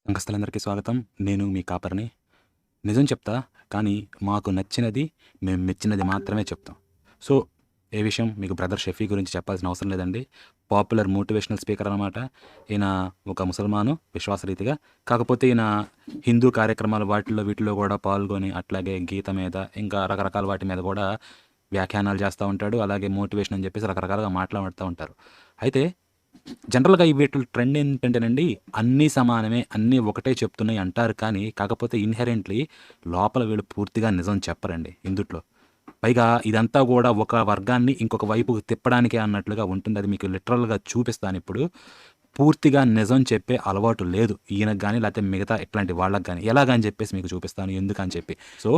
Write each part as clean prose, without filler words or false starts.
అంకస్తులందరికీ స్వాగతం. నేను మీ కాపర్‌ని. నిజం చెప్తా, కానీ మాకు నచ్చినది, మేము మెచ్చినది మాత్రమే చెప్తాం. సో, ఏ విషయం మీకు బ్రదర్ షఫీ గురించి చెప్పాల్సిన అవసరం లేదండి. పాపులర్ మోటివేషనల్ స్పీకర్ అనమాట. ఈయన ఒక ముసల్మాను విశ్వాసరీతిగా. కాకపోతే ఈయన హిందూ కార్యక్రమాలు వాటిల్లో వీటిల్లో కూడా పాల్గొని, అట్లాగే గీత మీద, ఇంకా రకరకాల వాటి మీద కూడా వ్యాఖ్యానాలు చేస్తూ ఉంటాడు. అలాగే మోటివేషన్ అని చెప్పేసి రకరకాలుగా మాట్లాడుతూ ఉంటారు. అయితే జనరల్‌గా ఈ వీటిల ట్రెండ్ ఏంటంటేనండి, అన్నీ సమానమే, అన్నీ ఒకటే చెప్తున్నాయి అంటారు కానీ, కాకపోతే ఇన్‌హెరెంట్‌లీ లోపల వీళ్ళు పూర్తిగా నిజం చెప్పరండి ఇందుట్లో. పైగా ఇదంతా గూడా ఒక వర్గాన్ని ఇంకొక వైపుకు తిప్పడానికే అన్నట్లుగా ఉంటుంది. అది మీకు లిటరల్‌గా చూపిస్తానిప్పుడు. పూర్తిగా నిజం చెప్పే అలవాటు లేదు ఈయనకు గాని, లేతే మిగతా ఇట్లాంటి వాళ్ళకి గాని. ఎలాగని చెప్పేసి మీకు చూపిస్తాను, ఎందుకని చెప్పి. సో,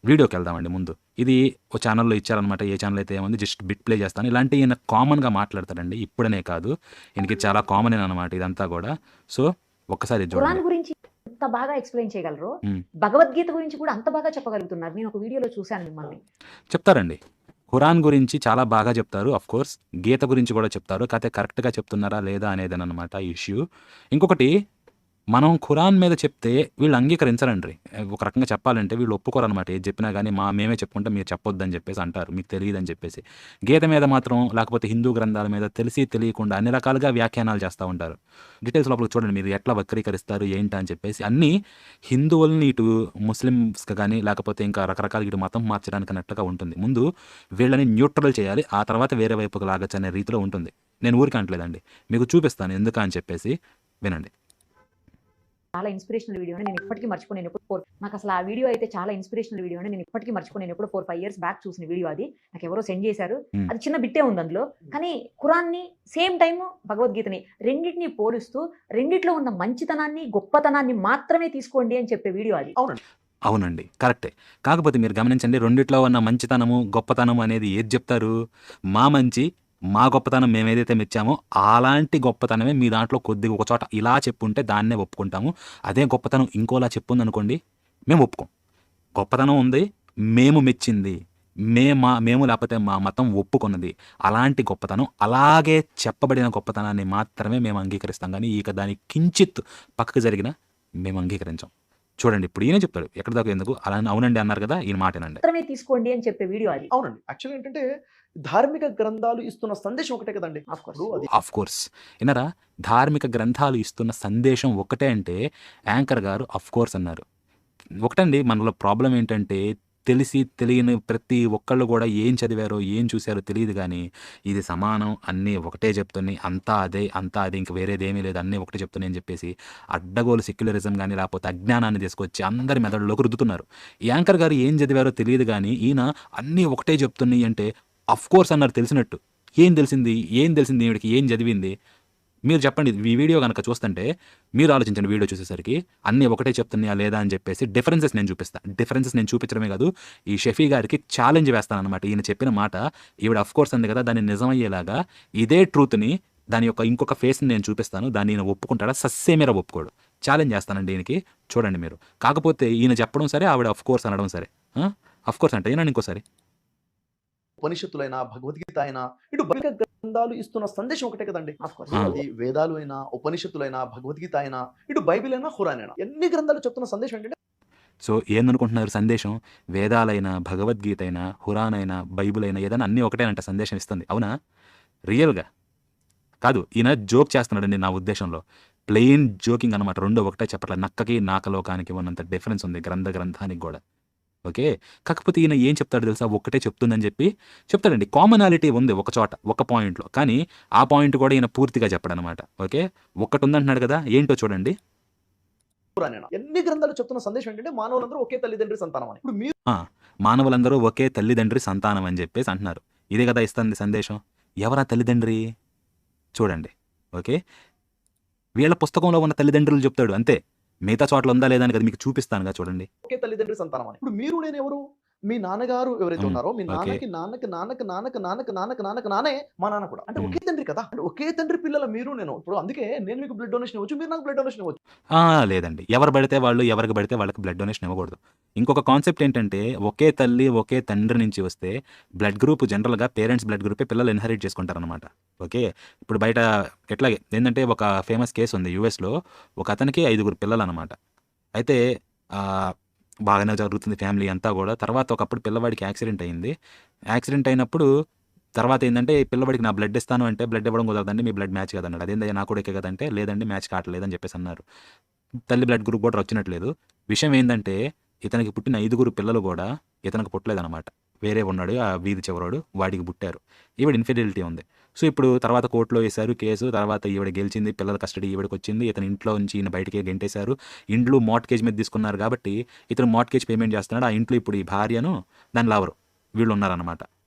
వీడియోకెళ్దామండి ముందు. ఇది ఓ ఛానెల్‌లో ఇచ్చారనమాట. ఏ ఛానెల్ అయితే ఏముంది, జస్ట్ బిట్ ప్లే చేస్తాను. ఇలాంటి ఈయన కామన్‌గా మాట్లాడతాడండి. ఇప్పుడనే కాదు. ఈయనకి చాలా కామనేననమాట ఇదంతా గూడా. సో, ఒక్కసారి ఇది చూడండి. ఖురాన్ గురించి ఎంత బాగా ఎక్స్‌ప్లెయిన్ చేయగలరో, హ్మ్. భగవద్గీత గురించి కూడా అంత బాగా చెప్పగలుగుతున్నారు. నేను ఒక వీడియోలో చూశాను మిమ్మల్ని. చెప్తారండి. ఖురాన్ గురించి చాలా బాగా చెప్తారు. ఆఫ్‌కోర్స్ గీత గురించి కూడా చెప్తారు. కాతే కరెక్ట్‌గా చెప్తున్నారా లేదా అనేదేననమాట ఇష్యూ. ఇంకొకటి, మనం ఖురాన్ మీద చెప్తే వీళ్ళు అంగీకరించరండి. ఒక రకంగా చెప్పాలంటే వీళ్ళు ఒప్పుకోరనమాట. ఏది చెప్పినా గానీ మేమే చెప్పుకుంటాం, మీరు చెప్పొద్దని చెప్పేసి అంటారు. మీకు తెలీదని చెప్పేసి. గీత మీద మాత్రం, లేకపోతే హిందూ గ్రంథాల మీద తెలిసి తెలియకుండా అన్ని రకాలుగా వ్యాఖ్యానాలు చేస్తా ఉంటారు. డీటెయిల్స్ లోపలికి చూడండి మీరు ఎట్లా వక్రీకరిస్తారు ఏంటా అని చెప్పేసి. అన్నీ హిందువుల్ని ఇటు ముస్లిమ్స్‌కి గానీ, లేకపోతే ఇంకా రకరకాలుగా ఇటు మతం మార్చడానికి అన్నట్లుగా ఉంటుంది. ముందు వీళ్ళని న్యూట్రల్ చేయాలి. ఆ తర్వాత వేరే వైపుకి లాగొచ్చు అనే రీతిలో ఉంటుంది. నేను ఊరికే అనట్లేదండి. మీకు చూపిస్తాను ఎందుకా అని చెప్పేసి. వినండి. చాలా ఇన్స్‌పిరేషనల్ వీడియో అని నేను ఇప్పటికీ మర్చిపోను. నాకసలు ఆ వీడియో అయితే చాలా ఇన్స్‌పిరేషనల్ వీడియో అని నేను ఇప్పటికీ మర్చిపోను. నేను ఎప్పుడో 4, 5 ఇయర్స్ బ్యాక్ చూసిన వీడియో అది. నాకెవరో సెండ్ చేశారు. హ్మ్. అది చిన్న బిట్టే ఉంది అందులో. కానీ ఖురాన్‌ని సేమ్ టైమ్ భగవద్గీతని రెండిటిని పోలుస్తూ రెండిట్లో ఉన్న మంచితనాన్ని, గొప్పతనాన్ని మాత్రమే తీసుకోండి అని చెప్పే వీడియో అది. అవునండి. కరెక్టే. కాకపోతే మీరు గమనించండి, రెండిట్లో ఉన్న మంచితనము, గొప్పతనము అనేది ఏది జెప్తారు? మా మంచి, మా గొప్పతనం మేమేదైతే మెచ్చామో, అలాంటి గొప్పతనమే మీ దాంట్లో కొద్దిగా ఒక చోట ఇలా చెప్పుంటే దాన్నే ఒప్పుకుంటాము. అదే గొప్పతనం ఇంకోలా చెప్పుందనుకోండి, మేము ఒప్పుకోం. గొప్పతనం ఉంది, మేము మెచ్చింది, మేము లేపోతే మా మతం ఒప్పుకున్నది. అలాంటి గొప్పతనం, అలాగే చెప్పబడిన గొప్పతనాన్ని మాత్రమే మేము అంగీకరిస్తాం గానీ, ఇక దాని కించిత్ పక్కకు జరిగినా మేము అంగీకరించం. చూడండి ఇప్పుడు ఈయనే చెప్తాడు. ఎక్కడి దాకా ఎందుకు అలా అవునండి అన్నారు కదా! ఈయన మాటేనండి. మాత్రమే తీసుకోండి అని చెప్పే వీడియో అది. అవునండి. యాక్చువల్‌గా ఏంటంటే, ధార్మిక గ్రంథాలు ఇస్తున్న సందేశం ఒకటే కదండీ! Of course. ఇప్పుడు అది ఆఫ్‌కోర్స్. ఇన్నారా? ధార్మిక గ్రంథాలు ఇస్తున్న సందేశం ఒక్కటే అంటే, యాంకర్ గారు ఆఫ్‌కోర్స్ అన్నారు. ఒకటండి మనలో ప్రాబ్లమ్ ఏంటంటే, తెలిసి తెలియని ప్రతి ఒక్కళ్ళు గూడా ఏం చదివారో, ఏం చూసారో తెలీదు గానీ, ఇది సమానం, అన్నీ ఒకటే చెప్తున్నాయి, అంతా అదే, అంతా అదే, ఇంక వేరేదేమీ లేదు, అన్నీ ఒకటే చెప్తున్నాయి అని చెప్పేసి, అడ్డగోలు సెక్యులరిజం గానీ, లేపోతే అజ్ఞానాన్ని తీసుకొచ్చి అందరి మెదడులోకి రుద్దుతున్నారు. ఈ యాంకర్ గారు ఏం చదివారో తెలీదు గానీ, ఈయన అన్నీ ఒకటే చెప్తున్నాయి అంటే, ఆఫ్‌కోర్స్ అన్నారు తెలిసినట్టు. ఏం తెలిసింది? ఏం తెలిసింది ఈవిడకి? ఏం చదివింది? మీరు చెప్పండి. ఈ వీడియో గనక చూస్తుంటే మీరు ఆలోచించండి వీడియో చూసేసరికి. అన్నీ ఒకటే చెప్తున్నాయా లేదా అని చెప్పేసి డిఫరెన్సెస్ నేను చూపిస్తా. డిఫరెన్సెస్ నేను చూపించడమే కాదు, ఈ షఫీ గారికి ఛాలెంజ్ వేస్తాననమాట. ఈయన చెప్పిన మాట ఈవిడ ఆఫ్‌కోర్స్ అంది కదా! దాన్ని నిజమయ్యేలాగా ఇదే ట్రూత్‌ని దాని యొక్క ఇంకొక ఫేస్‌ని నేను చూపిస్తాను. దాన్ని ఈయన ఒప్పుకుంటాడా? సస్సేమిరా ఒప్పుకోడు. ఛాలెంజ్ చేస్తానండి ఈయనకి. చూడండి మీరు. కాకపోతే ఈయన చెప్పడం సరే, ఆవిడ ఆఫ్‌కోర్స్ అనడం సరే. ఆఫ్‌కోర్స్ అంటే వినండి ఇంకోసారి. ఉపనిషత్తులైనా, భగవద్గీత అయినా, ఇటు ధార్మిక గ్రంథాలు ఇస్తున్న సందేశం ఒకటే కదండీ! Of course. ఆ! అది వేదాలు అయినా, ఉపనిషత్తులైనా, భగవద్గీత అయినా, ఇటు బైబిల్ అయినా, ఖురాన్ అయినా. ఎన్ని గ్రంథాలు చెప్తున్న సందేశం ఏంటంటే సో, ఏందనుకుంటున్నారు సందేశం? వేదాలైనా, భగవద్గీత అయినా, ఖురాన్ అయినా, బైబిల్ అయినా ఏదైనా అన్నీ ఒకటేనంట సందేశం ఇస్తుంది. అవునా? రియల్‌గా. కాదు. ఈయన జోక్ చేస్తున్నాడండి నా ఉద్దేశంలో. ప్లెయిన్ జోకింగ్ అనమాట. 2 ఒకటే చెప్పట్ల. నక్కకి, నాకలోకానికి ఉన్నంత డిఫరెన్స్ ఉంది గ్రంథానికి గూడా. ఓకే. కాకపోతే ఈయన ఏం చెప్తాడో తెలుసా? ఒక్కటే చెప్తుందని చెప్పి చెప్తాడండి. కామనాలిటీ ఉంది ఒక చోట, ఒక పాయింట్‌లో. కానీ ఆ పాయింట్ కూడా ఈయన పూర్తిగా చెప్పడనమాట. ఓకే. ఒక్కటుందంటున్నాడు కదా! ఏంటో చూడండి. ఖురాన్ అయినా. ఎన్ని గ్రంథాలు చెప్తున్న సందేశం ఏంటంటే, మానవులందరూ ఒకే తల్లిదండ్రి సంతానం అని. ఇప్పుడు మీరు ఆ! మానవులందరూ ఒకే తల్లిదండ్రి సంతానం అని జెప్పేసి అంటున్నారు. ఇదే గదా ఇస్తుంది సందేశం. ఎవరా తల్లిదండ్రి? చూడండి. ఓకే. వీళ్ళ పుస్తకంలో ఉన్న తల్లిదండ్రులు చెప్తాడు అంతే. మిగతా చోట్ల ఉందా లేదా అని కాదు, మీకు చూపిస్తానుగా చూడండి. ఒకే తల్లిదండ్రి సంతానం అని. ఇప్పుడు మీరు నేను ఎవరు? మీ నాన్నగారు ఎవరైతే హ్మ్. ఉన్నారో మీ ఓకే. నాన్నకి నాన్నకి నాన్నకి నాన్నకి నాన్నకి నాన్నకి నాన్నకి నానే మా నాన్న కూడా. అంటే హ్మ్. ఒకే తండ్రి కదా! అంటే ఒకే తండ్రి పిల్లల మీరు నేను. ఇప్పుడు అందుకే నేను మీకు బ్లడ్ డొనేషన్ ఇవ్వచ్చు. మీరు నాకు బ్లడ్ డొనేషన్ ఇవ్వచ్చు. ఆ! లేదండి. ఎవరు పడితే వాళ్ళు, ఎవరికి పడితే వాళ్ళకి బ్లడ్ డొనేషన్ ఇవ్వకూడదు. ఇంకొక కాన్సెప్ట్ ఏంటంటే, ఒకే తల్లి, ఒకే తండ్రి నుంచి వస్తే బ్లడ్ గ్రూప్ జనరల్‌గా పేరెంట్స్ బ్లడ్ గ్రూపే పిల్లలు ఇన్‌హెరిట్ చేసుకుంటారనమాట. ఓకే. ఇప్పుడు బయట ఇట్లాగే ఏందంటే ఒక ఫేమస్ కేస్ ఉంది యూఎస్‌లో. ఒక అతనికి 5 పిల్లలనమాట. అయితే బాగానే జరుగుతుంది ఫ్యామిలీ అంతా గూడా. తర్వాత ఒకప్పుడు పిల్లవాడికి యాక్సిడెంట్ అయింది. యాక్సిడెంట్ అయినప్పుడు తర్వాతేందంటే, "ఈ పిల్లవాడికి నా బ్లడ్ ఇస్తాను" అంటే, "బ్లడ్ ఇవ్వడం కుదరదండి. మీ బ్లడ్ మ్యాచ్ కాదన్నాడు." "అదేందయ్యా నా కొడుకే కదంటే" "లేదండి మ్యాచ్ కావట్లేదని" చెప్పేసన్నారు. తల్లి బ్లడ్ గ్రూప్ కూడా వచ్చినట్లేదు. విషయం ఏందంటే, ఇతనికి పుట్టిన 5 పిల్లలు గూడా ఇతనికి పుట్టలేదనమాట. వేరే ఉన్నాడు ఆ వీధి చివరోడు. వాడికి పుట్టారు. ఈవిడ ఇన్ఫిడిలిటీ ఉంది. సో, ఇప్పుడు తర్వాత కోర్ట్‌లో ఏశారు కేసు. తర్వాత ఈవిడ గెలిచింది. పిల్లల కస్టడీ ఈవిడకొచ్చింది. ఇతని ఇంట్లో నుంచి ఈయన బయటికి గెంటేశారు. ఇండ్లు మార్ట్‌గేజ్ మీద తీసుకున్నారు కాబట్టి, ఇతను మార్ట్‌గేజ్ పేమెంట్ చేస్తున్నాడు. ఆ ఇంట్లో ఇప్పుడు ఈ భార్యను, దాని లవరు వీళ్ళున్నారనమాట.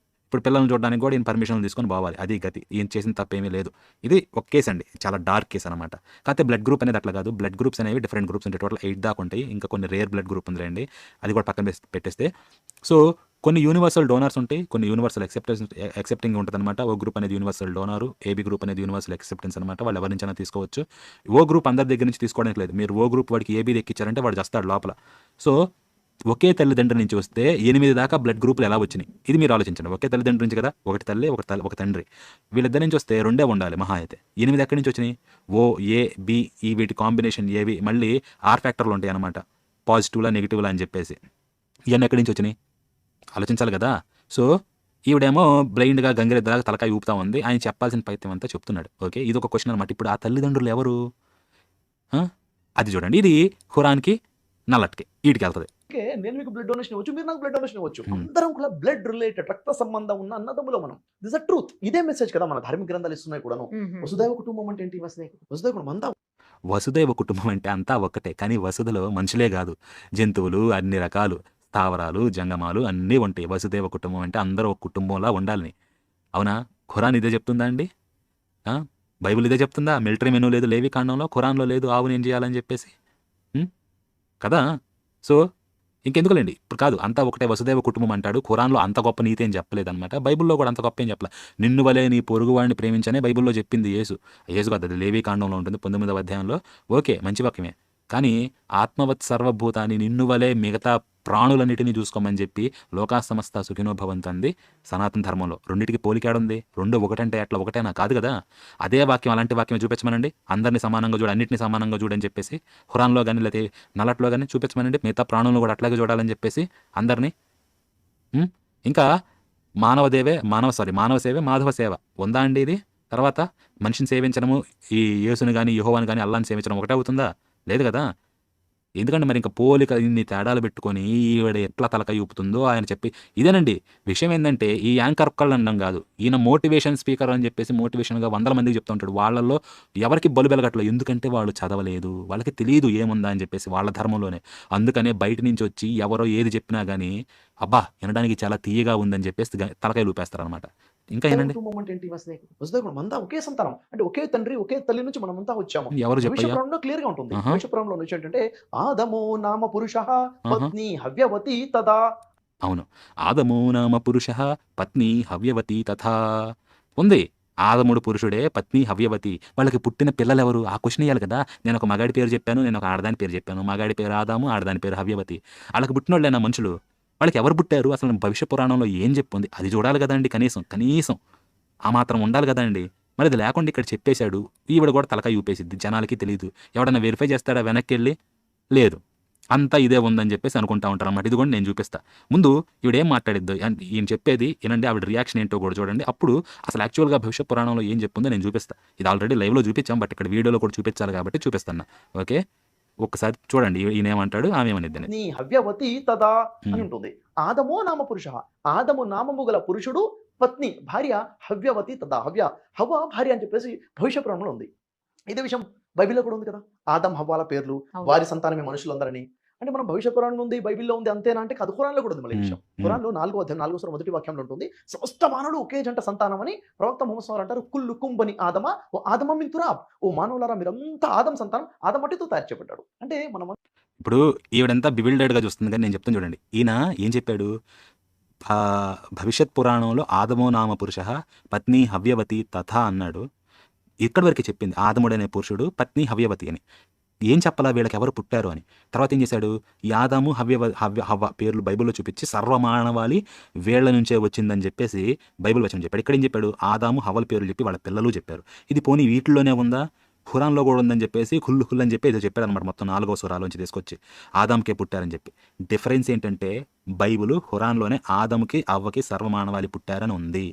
ఇప్పుడు పిల్లల్ని చూడడానికి కూడా ఈయన పర్మిషన్‌లు తీసుకొని పోవాలి. అది గతి. ఈయన చేసిన తప్పేమీ లేదు. ఇది ఒక కేస్ అండి. చాలా డార్క్ కేస్ అనమాట. కాకపోతే బ్లడ్ గ్రూప్ అనేది అట్లా కాదు. బ్లడ్ గ్రూప్స్ అనేవి డిఫరెంట్ గ్రూప్స్ ఉంటాయి. టోటల్ 8 దాకా ఉంటాయి. ఇంకా కొన్ని రేర్ బ్లడ్ గ్రూప్ ఉందిలేండి. అది కూడా పక్కన పెట్టేస్తే. సో, కొన్ని యూనివర్సల్ డోనర్స్ ఉంటాయి. కొన్ని యూనివర్సల్ యాక్సెప్టింగ్ ఉంటదనమాట. ఓ గ్రూప్ అనేది యూనివర్సల్ డోనరు. ఏబీ గ్రూప్ అనేది యూనివర్సల్ యాక్సెప్టెన్స్ అనమాట. వాళ్ళు ఎవరి నుంచైనా తీసుకోవచ్చు. ఓ గ్రూప్ అందరి దగ్గర నుంచి తీసుకోవడానికి లేదు. మీరు ఓ గ్రూప్ వాడికి ఏబీది ఎక్కిచ్చారంటే వాడు చస్తాడు లోపల. సో, ఒకే తల్లిదండ్రి నుంచి వస్తే 8 దాకా బ్లడ్ గ్రూపులు ఎలా వచ్చినాయి? ఇది మీరు ఆలోచించండి. ఒకే తల్లిదండ్రి నుంచి కదా! ఒకటి తల్లి, ఒక తండ్రి. వీళ్ళిద్దరి నుంచి వస్తే 2 ఉండాలి మహా అయితే. 8 ఎక్కడి నుంచి వచ్చినాయి? ఓ, ఏ, బి ఈ వీటి కాంబినేషన్ ఏవి మళ్ళీ ఆర్ ఫ్యాక్టర్‌లు ఉంటాయన్నమాట. పాజిటివ్‌లా, నెగెటివ్‌లా అని చెప్పేసి. ఇయన్నీ ఎక్కడి నుంచి వచ్చినాయి? ఆలోచించాలి గదా! సో, ఈవిడేమో బ్లైండ్‌గా గంగిరెద్దులాగా తలకాయ ఊపుతా ఉంది. ఆయన చెప్పాల్సిన పైత్యం అంతా చెప్తున్నాడు. ఓకే. ఇదొక క్వెషన్ అనమాట. ఇప్పుడు ఆ తల్లిదండ్రులు ఎవరు? ఆ! అది చూడండి. ఇది ఖురాన్‌కి, నల్లట్కి ఈటికెళ్తది. ఓకే. నేను మీకు బ్లడ్ డొనేషన్ ఇవ్వచ్చు. మీరు నాకు బ్లడ్ డొనేషన్ ఇవ్వచ్చు. హ్మ్. అందరం కూడా బ్లడ్ రిలేటెడ్ రక్త సంబంధం ఉన్న అన్నదమ్ములం మనం. This the truth. ఇదే మెసేజ్ కదా మన ధార్మిక గ్రంథాలు ఇస్తున్నాయి కూడాను. వసుదైవ కుటుంబం అంటే ఏంటి? వసుదైవ కుటుంబం అంతా వసుదైవ కుటుంబం అంటే అంతా ఒక్కటే. కానీ వసుధలో మనుషులే గాదు. జంతువులు, అన్ని రకాలు, స్థావరాలు, జంగమాలు అన్నీ ఉంటాయి. వసుదైవ కుటుంబం అంటే అందరూ ఒక కుటుంబంలా ఉండాలని. అవునా? ఖురాన్ ఇదే చెప్తుందా అండి? ఆ! బైబిల్ ఇదే చెప్తుందా? మిలిటరీ మెనూ లేదు లేవి కాండంలో, ఖురాన్‌లో లేదు ఆవుని ఏం చేయాలని చెప్పేసి. హ్మ్. కదా! సో, ఇంకెందుకులెండి. ఇప్పుడు కాదు అంతా ఒకటే వసుదైవ కుటుంబం అంటాడు. ఖురాన్‌లో అంత గొప్ప నీతి ఏం చెప్పలేదనమాట. బైబిల్‌లో కూడా అంత గొప్ప ఏం చెప్పల. నిన్ను వలే నీ పొరుగువాడిని ప్రేమించనే బైబిల్‌లో చెప్పింది యేసు. యేసు కాదు అది లేవి కాండంలో ఉంటుంది 19వ అధ్యాయంలో. ఓకే. మంచి వాక్యమే. కానీ ఆత్మవత్ సర్వభూతాన్ని నిన్ను వలే మిగతా ప్రాణులన్నిటిని చూసుకోమని చెప్పి లోకా సమస్త సుఖినో భవంతు అంది సనాతన ధర్మంలో. రెండిటికి పోలికేడుంది? 2 ఒకటంటే అట్లా ఒకటేనా? కాదు కదా! అదే వాక్యం అలాంటి వాక్యమే చూపించమనండి. అందరిని సమానంగా చూడు, అన్నిటిని సమానంగా చూడని చెప్పేసి ఖురాన్‌లో గాని లేతే నల్లట్లో గాని చూపించమనండి. మిగతా ప్రాణులను కూడా అట్లాగే చూడాలని చెప్పేసి అందరిని. హ్మ్. ఇంకా మానవ సేవే మాధవ సేవ. ఉందా అండి ఇది? తర్వాత మనిషిని సేవించడము, ఈ యేసుని గాని, యెహోవాని గాని, అల్లాహని సేవించడం ఒకటే అవుతుందా? లేదు గదా! ఎందుకంటే మరి ఇంక పోలిక ఇన్ని తేడాలు పెట్టుకొని ఈవిడ ఎట్లా తలకాయ ఊపుతుందో ఆయన చెప్పి ఇదేనండి. విషయం ఏందంటే ఈ యాంకర్ ఒక్కళ్ళు అనడం గాదు. ఈయన మోటివేషన్ స్పీకర్ అని చెప్పేసి మోటివేషన్‌గా వందల మందికి చెప్తా ఉంటాడు. వాళ్ళలో ఎవరికీ బలు వెలగట్లేదు. ఎందుకంటే వాళ్ళు చదవలేదు. వాళ్ళకి తెలీదు ఏముందా అని చెప్పేసి వాళ్ళ ధర్మంలోనే. అందుకనే బయట నుంచి వచ్చి ఎవరో ఏది చెప్పినా గాని, అబ్బా! వినడానికి చాలా తియ్యగా ఉందని చెప్పేసి తలకాయలు ఊపేస్తారనమాట. ఇంకా ఏనండి? కుటుంబం అంటే ఏంటి? వసుదైవ కుటుంబం అంతా ఒకే సంతానం. అంటే ఒకే తండ్రి, ఒకే తల్లి నుంచి మనమంతా వచ్చాము. ఎవరు భవిష్య చెప్పయ్యా? పురాణంలో క్లియర్‌గా ఉంటుంది. ఆహా! భవిష్య పురాణంలో నుంచి ఏంటంటే ఆదమో నామ పురుషః ఆహా! పత్ని హవ్యవతి తదా. అవును. ఆదమో నామ పురుషః పత్ని హవ్యవతి తథా. ఉంది. ఆదముడు పురుషుడే, పత్ని హవ్యవతి. వాళ్ళకి పుట్టిన పిల్లలెవరు? ఆ క్వెషన్ ఎయ్యాలి కదా! నేనొక మగాడి పేరు చెప్పాను. నేనొక ఆడదాని పేరు చెప్పాను. మగాడి పేరు ఆదాము, ఆడదాని పేరు హవ్యవతి. ఆళ్ళకి పుట్టినోళ్ళేనా మనుషులు? వాళ్ళకి ఎవరు పుట్టారు? అసలు భవిష్య పురాణంలో ఏం చెప్పుంది? అది చూడాలి గదండీ కనీసం. కనీసం ఆ మాత్రం ఉండాలి గదండీ! మరది లేకుండా ఇక్కడ చెప్పేశాడు. ఈవిడ గూడా తలకాయ ఊపేసిద్ది. జనాలకి తెలీదు. ఎవడన్నా వెరిఫై చేస్తాడా వెనక్కెళ్ళి? లేదు. అంతా ఇదే ఉందని చెప్పేసి అనుకుంటా ఉంటారనమాట. ఇది కూడా నేను చూపిస్తా. ముందు ఈవిడేం మాట్లాడిద్దో ఈయన చెప్పేది ఇనండి. ఆవిడ రియాక్షన్ ఏంటో కూడా చూడండి. అప్పుడు అసలు యాక్చువల్‌గా భవిష్య పురాణంలో ఏం చెప్పుందో నేను చూపిస్తా. ఇది ఆల్రెడీ లైవ్‌లో చూపించాం. బట్ ఇక్కడ వీడియోలో కూడా చూపించాలి కాబట్టి చూపిస్తన్నా. ఓకే. ఒక్కసారి చూడండి. ఈయనేమంటాడు, ఆమె ఏమనిద్దని. పత్ని హవ్యవతి తదా అని హ్మ్. ఉంటుంది. ఆదమో నామ పురుషః. ఆదము నామము గల పురుషుడు పత్ని భార్య హవ్యవతి తదా. హవ్వ భార్య అని చెప్పేసి భవిష్య పురాణంలో ఉంది. ఇదే విషయం బైబిల్‌లో కూడా ఉంది కదా! ఆదం, హవ్వల పేర్లు, అవును. వారి సంతానమే మనుషులందరని. అంటే మనం భవిష్య పురాణంలో ఉంది, బైబిల్‌లో ఉంది అంతేనా అంటే కాదు. ఖురాన్‌లో కూడా ఉంది మళ్ళీ ఈ హ్మ్. విషయం. హ్మ్. ఖురాన్‌లో 4వ అధ్యాయం 4వ సూర మొదటి వాక్యంలో ఉంటుంది. సమస్త మానవులు ఒకే జంట సంతానం అని ప్రవక్త ముహమ్మద్ సల్లల్లాహు అంటారు. కుల్లుకుం బని ఆదమ వ ఆదమ మిన్ తురాబ్. ఓ మానవులారా మీరంతా ఆదం సంతానం. ఆదం మట్టితో తయారు చేయబడ్డాడు. అంటే మనం ఇప్పుడు ఈవిడంతా బివిల్డర్డ్‌గా చూస్తుంది గానీ నేను చెప్తాను చూడండి. ఈయన ఏం చెప్పాడు? భవిష్యత్ పురాణంలో ఆదమో నామ పురుష పత్ని హవ్యవతి తథా అన్నాడు. ఇక్కడి వరకు చెప్పింది ఆదముడు అనే పురుషుడు పత్ని హవ్యవతి అని. ఏం చెప్పాలా వీళ్ళకి ఎవరు పుట్టారు అని. తర్వాత ఏం చేశాడు, ఈ ఆదాము హవ్వ పేర్లు బైబిల్లో చూపించి సర్వమానవాళి వీళ్ళ నుంచే వచ్చిందని చెప్పేసి బైబిల్ వచనం చెప్పాడు. ఇక్కడ ఏం చెప్పాడు, ఆదాము హవ్వల పేర్లు చెప్పి వాళ్ళ పిల్లలు చెప్పారు. ఇది పోనీ వీటిలోనే ఉందా, ఖురాన్లో కూడా ఉందని చెప్పేసి హుల్ అని చెప్పి ఏదో చెప్పాడు అనమాట. మొత్తం 4వ సూరాలోంచి తీసుకొచ్చి ఆదాంకే పుట్టారని చెప్పి. డిఫరెన్స్ ఏంటంటే బైబిల్ ఖురాన్లోనే ఆదముకి అవ్వకి సర్వమానవాళి పుట్టారని ఉంది,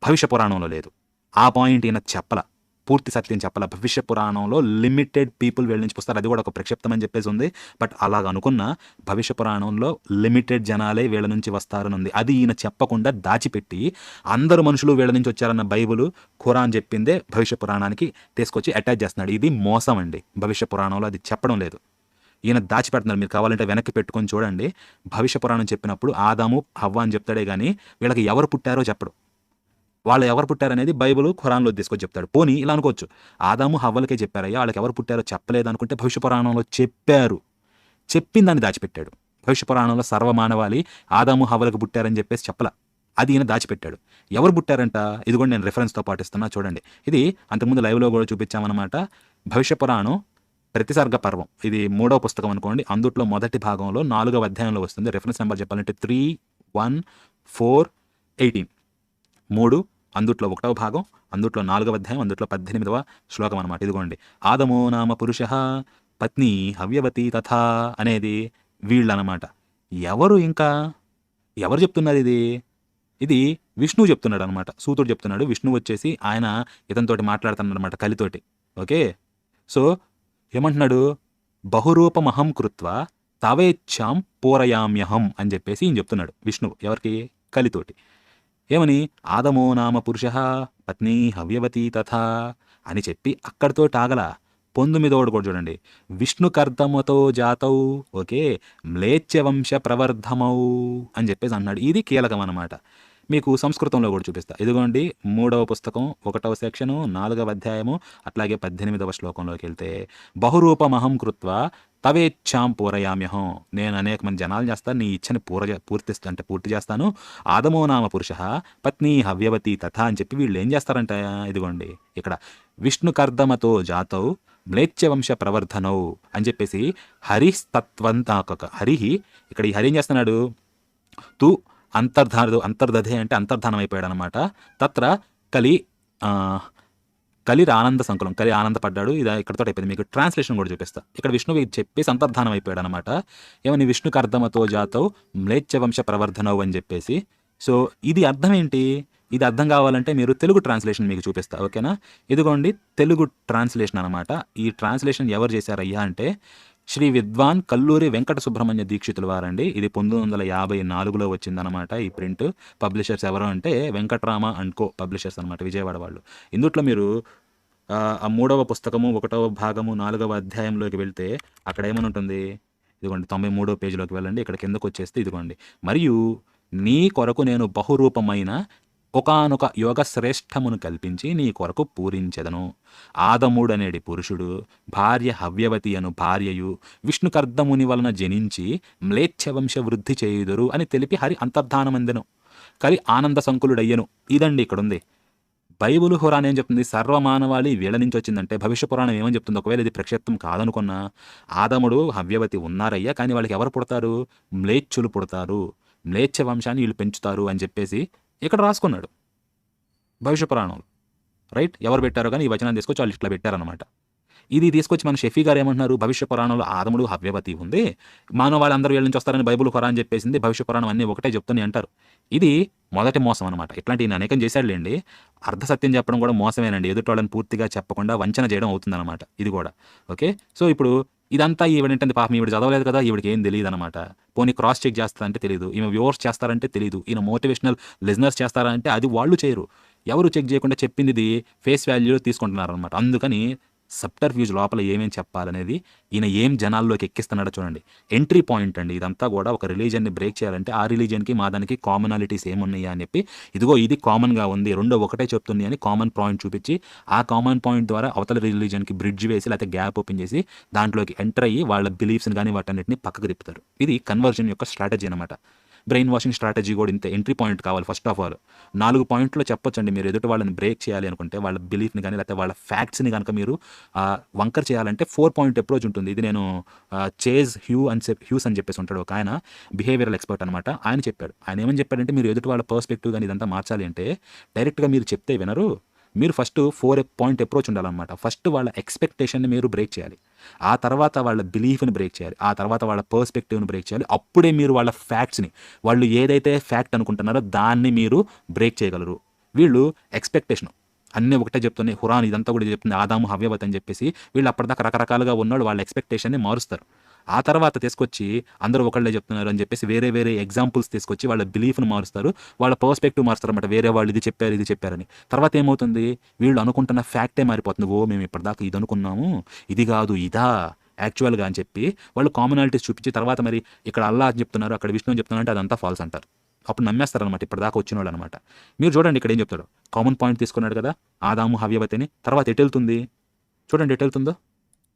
భవిష్య పురాణంలో లేదు. ఆ పాయింట్ ఈయన చెప్పల, పూర్తి సత్యం చెప్పాల. భవిష్య పురాణంలో లిమిటెడ్ పీపుల్ వీళ్ళ నుంచి పుస్తారు, అది కూడా ఒక ప్రక్షిప్తం అని చెప్పేసి ఉంది. బట్ అలాగ అనుకున్న భవిష్య పురాణంలో లిమిటెడ్ జనాలే వీళ్ళ నుంచి వస్తారని ఉంది. అది ఈయన చెప్పకుండా దాచిపెట్టి అందరు మనుషులు వీళ్ళ నుంచి వచ్చారన్న బైబిల్ ఖురాన్ చెప్పిందే భవిష్య పురాణానికి తీసుకొచ్చి అటాచ్ చేస్తున్నాడు. ఇది మోసం అండి. భవిష్య పురాణంలో అది చెప్పడం లేదు, ఈయన దాచిపెడుతున్నారు. మీరు కావాలంటే వెనక్కి పెట్టుకొని చూడండి. భవిష్య పురాణం చెప్పినప్పుడు ఆదాము హవ్వ అని చెప్తాడే కానీ వీళ్ళకి ఎవరు పుట్టారో చెప్పడు. వాళ్ళు ఎవరు పుట్టారనేది బైబిల్ ఖురాన్లో తీసుకొచ్చి చెప్తాడు. పోనీ ఇలా అనుకోవచ్చు, ఆదాము హవ్వలకే చెప్పారయ్యా, వాళ్ళకి ఎవరు పుట్టారో చెప్పలేదు అనుకుంటే భవిష్య పురాణంలో చెప్పారు, చెప్పిందాన్ని దాచిపెట్టాడు. భవిష్య పురాణంలో సర్వమానవాళి ఆదాము హవ్వలకు పుట్టారని చెప్పేసి చెప్పలా, అది ఈయన దాచిపెట్టాడు. ఎవరు పుట్టారంట, ఇది కూడా నేను రిఫరెన్స్తో పాటిస్తున్నా చూడండి. ఇది అంతకుముందు లైవ్లో కూడా చూపించామన్నమాట. భవిష్య పురాణం ప్రతిసర్గ పర్వం, ఇది 3వ పుస్తకం అనుకోండి. అందుట్లో మొదటి భాగంలో 4వ అధ్యాయంలో వస్తుంది. రిఫరెన్స్ నెంబర్ చెప్పాలంటే 3:1-4:18. 3 అందుట్లో 1వ భాగం, అందుట్లో 4వ అధ్యాయం, అందుట్లో 18వ శ్లోకం అనమాట. ఇదిగోండి, ఆదమో నామ పురుష పత్ని హవ్యవతి తథా అనేది వీళ్ళనమాట. ఎవరు ఇంకా ఎవరు చెప్తున్నారు ఇది, ఇది విష్ణువు చెప్తున్నాడు అనమాట. సూతుడు చెప్తున్నాడు. విష్ణువు వచ్చేసి ఆయన ఇతనితోటి మాట్లాడుతున్నాడు అనమాట, కలితోటి. ఓకే, సో ఏమంటున్నాడు, బహురూపమహం కృత్వ తవేచ్ఛాం పూరయామ్యహం అని చెప్పేసి ఈయన చెప్తున్నాడు విష్ణువు. ఎవరికి, కలితోటి. ఏమని, ఆదమో నామ పురుష పత్ని హవ్యవతి తథా అని చెప్పి అక్కడితో ఆగల. 9వ కూడా చూడండి, విష్ణుకర్దమతో జాతౌ, ఓకే, మ్లేచ్ఛవంశ ప్రవర్ధమౌ అని చెప్పేసి అన్నాడు. ఇది కీలకం అన్నమాట. మీకు సంస్కృతంలో కూడా చూపిస్తా. ఇదిగోండి 3వ పుస్తకం 1వ సెక్షను 4వ అధ్యాయము అట్లాగే 18వ శ్లోకంలోకి వెళ్తే, బహురూపమహం కృత్వ తవేచ్ఛాం పూరయామ్యహం, నేను అనేక మంది జనాలు చేస్తాను, నీ ఇచ్చని పూర్తి చేస్తాను. ఆదమో నామ పురుష పత్ని హవ్యవతి తథా అని చెప్పి వీళ్ళు ఏం చేస్తారంట, ఇదిగోండి ఇక్కడ విష్ణుకర్దమతో జాతౌ మ్లేచ్ఛవంశ ప్రవర్ధనౌ అని చెప్పేసి హరిహి ఇక్కడ ఈ హరి ఏం చేస్తున్నాడు, తూ అంతర్దధే అంటే అంతర్ధానం అయిపోయాడు అనమాట. తత్ర కలి ఆనంద సంకులం, కలి ఆనందపడ్డాడు. ఇది ఇక్కడతో అయిపోయింది. మీకు ట్రాన్స్లేషన్ కూడా చూపిస్తా. ఇక్కడ విష్ణువు చెప్పేసి అంతర్ధానం అయిపోయాడు అనమాట. ఏమని, విష్ణుకర్దమతో జాతౌ మ్లేచ్ఛవంశ ప్రవర్ధనవు అని చెప్పేసి. సో ఇది అర్థం ఏంటి, ఇది అర్థం కావాలంటే మీరు తెలుగు ట్రాన్స్లేషన్ మీకు చూపిస్తా, ఓకేనా. ఇదిగోండి తెలుగు ట్రాన్స్లేషన్ అనమాట. ఈ ట్రాన్స్లేషన్ ఎవరు చేశారయ్యా అంటే శ్రీ విద్వాన్ కల్లూరి వెంకట సుబ్రహ్మణ్య దీక్షితుల వారండి. ఇది 1954లో వచ్చిందనమాట ఈ ప్రింట్. పబ్లిషర్స్ ఎవరు అంటే వెంకట్రామ అండ్ కో పబ్లిషర్స్ అనమాట, విజయవాడ వాళ్ళు. ఇందుట్లో మీరు ఆ 3వ పుస్తకము 1వ భాగము 4వ అధ్యాయంలోకి వెళ్తే అక్కడ ఏమని ఉంటుంది, ఇదిగోండి 93వ పేజీలోకి వెళ్ళండి. ఇక్కడ కిందకు వచ్చేస్తే ఇదిగోండి, మరియు నీ కొరకు నేను బహురూపమైన ఒకానొక యోగ శ్రేష్టమును కల్పించి నీ కొరకు పూరించెదను. ఆదముడనేడి పురుషుడు భార్య హవ్యవతి అను భార్యయు విష్ణుకర్దముని వలన జనించి మ్లేచ్ఛవంశ వృద్ధి చేయుదురు అని తెలిపి హరి అంతర్ధానమందెను, కలి ఆనంద సంకులుడయ్యను. ఇదండి ఇక్కడ ఉంది. బైబుల్ ఖురాన్ ఏం చెప్తుంది, సర్వమానవాళి వీళ్ళ నుంచి వచ్చిందంటే భవిష్య పురాణం ఏమని చెప్తుంది, ఒకవేళ ఇది ప్రక్షిప్తం కాదనుకున్నా ఆదముడు హవ్యవతి ఉన్నారయ్యా, కానీ వాళ్ళకి ఎవరు పుడతారు, మ్లేచ్ఛులు పుడతారు, మ్లేచ్ఛ వంశాన్ని వీళ్ళు పెంచుతారు అని చెప్పేసి ఇక్కడ రాసుకున్నాడు భవిష్య పురాణంలో. రైట్, ఎవరు పెట్టారో కానీ ఈ వచనాన్ని తీసుకొచ్చి వాళ్ళు ఇట్లా పెట్టారనమాట. ఇది తీసుకొచ్చి మన షఫీ గారు ఏమంటున్నారు, భవిష్య పురాణంలో ఆదముడు హవ్యవతి ఉంది, మానవ వాళ్ళందరూ వీళ్ళ నుంచి వస్తారని బైబుల్ ఖురాన్ చెప్పేసింది, భవిష్య పురాణం అన్నీ ఒకటే చెప్తుంది అంటారు. ఇది మొదటి మోసం అనమాట. ఇట్లాంటి ఈయన అనేకం చేశాడులేండి. అర్ధ సత్యం చెప్పడం కూడా మోసమేనండి, ఎదుటోళ్ళని పూర్తిగా చెప్పకుండా వంచన చేయడం అవుతుందన్నమాట ఇది కూడా. ఓకే, సో ఇప్పుడు ఇదంతా ఈవిడేంటంటే పాపం ఈవిడ చదవలేదు కదా, ఈవిడికి ఏం తెలియదు అనమాట. పోనీ క్రాస్ చెక్ చేస్తారంటే తెలియదు, ఈమె వ్యూవర్స్ చేస్తారంటే తెలియదు, ఈయన మోటివేషనల్ లిజనర్స్ చేస్తారా అంటే అది వాళ్ళు చేయరు. ఎవరు చెక్ చేయకుండా చెప్పింది ఇది ఫేస్ వాల్యూలో తీసుకుంటున్నారు అనమాట. అందుకని సబ్టర్ఫ్యూజ్ లోపల ఏమేం చెప్పాలనేది ఈయన ఏం జనాల్లోకి ఎక్కిస్తున్నాడో చూడండి. ఎంట్రీ పాయింట్ అండి ఇదంతా కూడా. ఒక రిలీజియన్ని బ్రేక్ చేయాలంటే ఆ రిలీజియన్కి మా దానికి కామనాలిటీస్ ఏమున్నాయా అని చెప్పి, ఇదిగో ఇది కామన్గా ఉంది, రెండో ఒకటే చెప్తుంది అని కామన్ పాయింట్ చూపించి ఆ కామన్ పాయింట్ ద్వారా అవతల రిలీజియన్కి బ్రిడ్జ్ వేసి లేకపోతే గ్యాప్ ఓపెన్ చేసి దాంట్లోకి ఎంటర్ అయ్యి వాళ్ళ బిలీఫ్స్ని కానీ వాటన్నిటిని పక్కకు తిప్పుతారు. ఇది కన్వర్జన్ యొక్క స్ట్రాటజీ అనమాట. బ్రెయిన్ వాషింగ్ స్ట్రాటజీ కూడా ఇంతే. ఎంట్రీ పాయింట్ కావాలి ఫస్ట్ ఆఫ్ ఆల్. 4 పాయింట్లో చెప్పొచ్చండి. మీరు ఎదుటి వాళ్ళని బ్రేక్ చేయాలి అనుకుంటే, వాళ్ళ బిలీఫ్ని కానీ లేకపోతే వాళ్ళ ఫ్యాక్ట్స్ని కనుక మీరు వంకర్ చేయాలంటే 4 పాయింట్ అప్రోచ్ ఉంటుంది. ఇది నేను చేజ్ హ్యూస్ అని చెప్పేసి ఉంటాడు ఒక ఆయన, బిహేవియరల్ ఎక్స్పర్ట్ అనమాట. ఆయన చెప్పాడు. ఆయన ఏమని చెప్పాడంటే, మీరు ఎదుటి వాళ్ళ పర్స్పెక్టివ్ కానీ ఇదంతా మార్చాలి అంటే డైరెక్ట్గా మీరు చెప్తే వినరు. మీరు ఫస్ట్ 4 పాయింట్ అప్రోచ్ ఉండాలన్నమాట. ఫస్ట్ వాళ్ళ ఎక్స్పెక్టేషన్ని మీరు బ్రేక్ చేయాలి, ఆ తర్వాత వాళ్ళ బిలీఫ్ని బ్రేక్ చేయాలి, ఆ తర్వాత వాళ్ళ పర్స్పెక్టివ్ని బ్రేక్ చేయాలి. అప్పుడే మీరు వాళ్ళ ఫ్యాక్ట్స్ని, వాళ్ళు ఏదైతే ఫ్యాక్ట్ అనుకుంటున్నారో దాన్ని మీరు బ్రేక్ చేయగలరు. వీళ్ళు ఎక్స్పెక్టేషన్ అన్నీ ఒకటే చెప్తున్నాయి, ఖురాన్ ఇదంతా కూడా చెప్తుంది, ఆదాము హవ్యవతి అని చెప్పేసి. వీళ్ళు అప్పటిదాకా రకరకాలుగా ఉన్నాడు, వాళ్ళ ఎక్స్పెక్టేషన్ని మారుస్తారు. ఆ తర్వాత తీసుకొచ్చి అందరూ ఒకళ్ళే చెప్తున్నారు అని చెప్పేసి వేరే వేరే ఎగ్జాంపుల్స్ తీసుకొచ్చి వాళ్ళ బిలీఫ్ని మారుస్తారు, వాళ్ళ పర్స్పెక్టివ్ మారుస్తారు అనమాట. వేరే వాళ్ళు ఇది చెప్పారని. తర్వాత ఏమవుతుంది, వీళ్ళు అనుకుంటున్న ఫ్యాక్టే మారిపోతుంది. ఓ మేము ఇప్పటిదాకా ఇది అనుకున్నాము, ఇది కాదు ఇదా యాక్చువల్గా అని చెప్పి వాళ్ళు కామనాలిటీస్ చూపించి తర్వాత మరి ఇక్కడ అల్లా అని చెప్తున్నారు, అక్కడ విష్ణు అని చెప్తున్నారు అంటే అదంతా ఫాల్స్ అంటారు. అప్పుడు నమ్మేస్తారనమాట ఇప్పటిదాకా వచ్చిన వాళ్ళు అనమాట. మీరు చూడండి ఇక్కడ ఏం చెప్తాడు, కామన్ పాయింట్ తీసుకున్నాడు కదా ఆదాము హవ్యవతిని, తర్వాత ఎటు వెళ్తుంది చూడండి, ఎటు వెళ్తుందో.